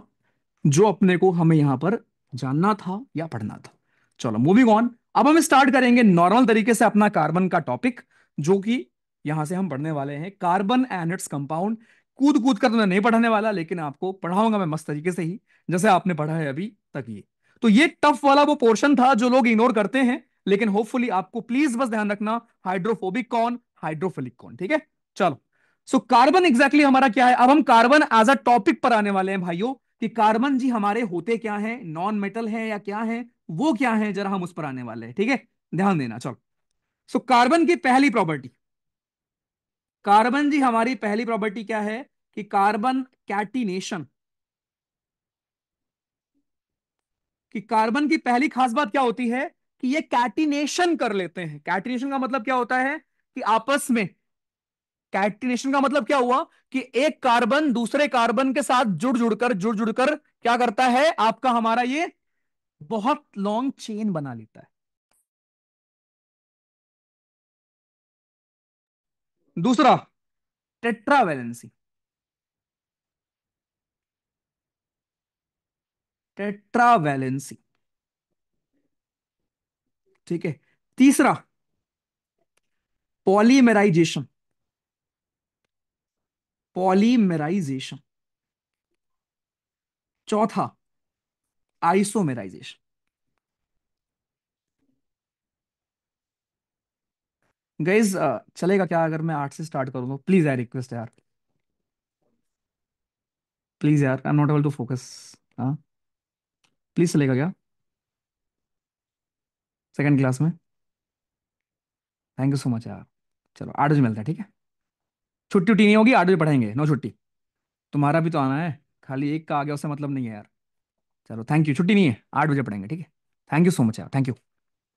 A: जो अपने को हमें यहां पर जानना था या पढ़ना था। चलो मूविंग ऑन, अब हम स्टार्ट करेंगे नॉर्मल तरीके से अपना कार्बन का टॉपिक। जो कि यहां से हम पढ़ने वाले हैं, कार्बन एंड इट्स कंपाउंड। कूद कूद कर तो मैं नहीं पढ़ाने वाला, लेकिन आपको पढ़ाऊंगा मैं मस्त तरीके से ही, जैसे आपने पढ़ा है अभी तक ये। तो ये टफ वाला वो पोर्शन था जो लोग इग्नोर करते हैं, लेकिन होपफुली आपको प्लीज बस ध्यान रखना, हाइड्रोफोबिक कौन, हाइड्रोफिलिक कौन, ठीक है। चलो, सो कार्बन एग्जैक्टली हमारा क्या है, अब हम कार्बन एज अ टॉपिक पर आने वाले हैं भाइयों, कि कार्बन जी हमारे होते क्या है, नॉन मेटल है या क्या है, वो क्या है, जरा हम उस पर आने वाले हैं, ठीक है। ध्यान देना, चलो। सो कार्बन की पहली प्रॉपर्टी, कार्बन जी हमारी पहली प्रॉपर्टी क्या है, कि कार्बन कैटिनेशन, कि कार्बन की पहली खास बात क्या होती है, कि ये कैटिनेशन कर लेते हैं। कैटिनेशन का मतलब क्या होता है, कि आपस में, कैटिनेशन का मतलब क्या हुआ, कि एक कार्बन दूसरे कार्बन के साथ जुड़ जुड़कर क्या करता है, आपका हमारा ये बहुत लॉन्ग चेन बना लेता है। दूसरा, टेट्रावैलेंसी, टेट्रावैलेंसी, ठीक है। तीसरा, पॉलीमेराइजेशन, पॉलीमेराइजेशन। चौथा, आइसोमेराइजेशन। गाइज, चलेगा क्या अगर मैं 8 से स्टार्ट करूँ तो? प्लीज यार, रिक्वेस्ट है यार, प्लीज यार, I am not able to focus. हाँ, प्लीज, चलेगा क्या सेकंड क्लास में? थैंक यू सो मच यार। चलो, 8 बजे मिलते हैं, ठीक है। छुट्टी उट्टी नहीं होगी, 8 बजे पढ़ाएंगे, नो छुट्टी। तुम्हारा भी तो आना है, खाली एक का आ गया उससे मतलब नहीं है यार। चलो, थैंक यू, छुट्टी नहीं है, 8 बजे पढ़ेंगे, ठीक है। थैंक यू सो मच यार, थैंक यू।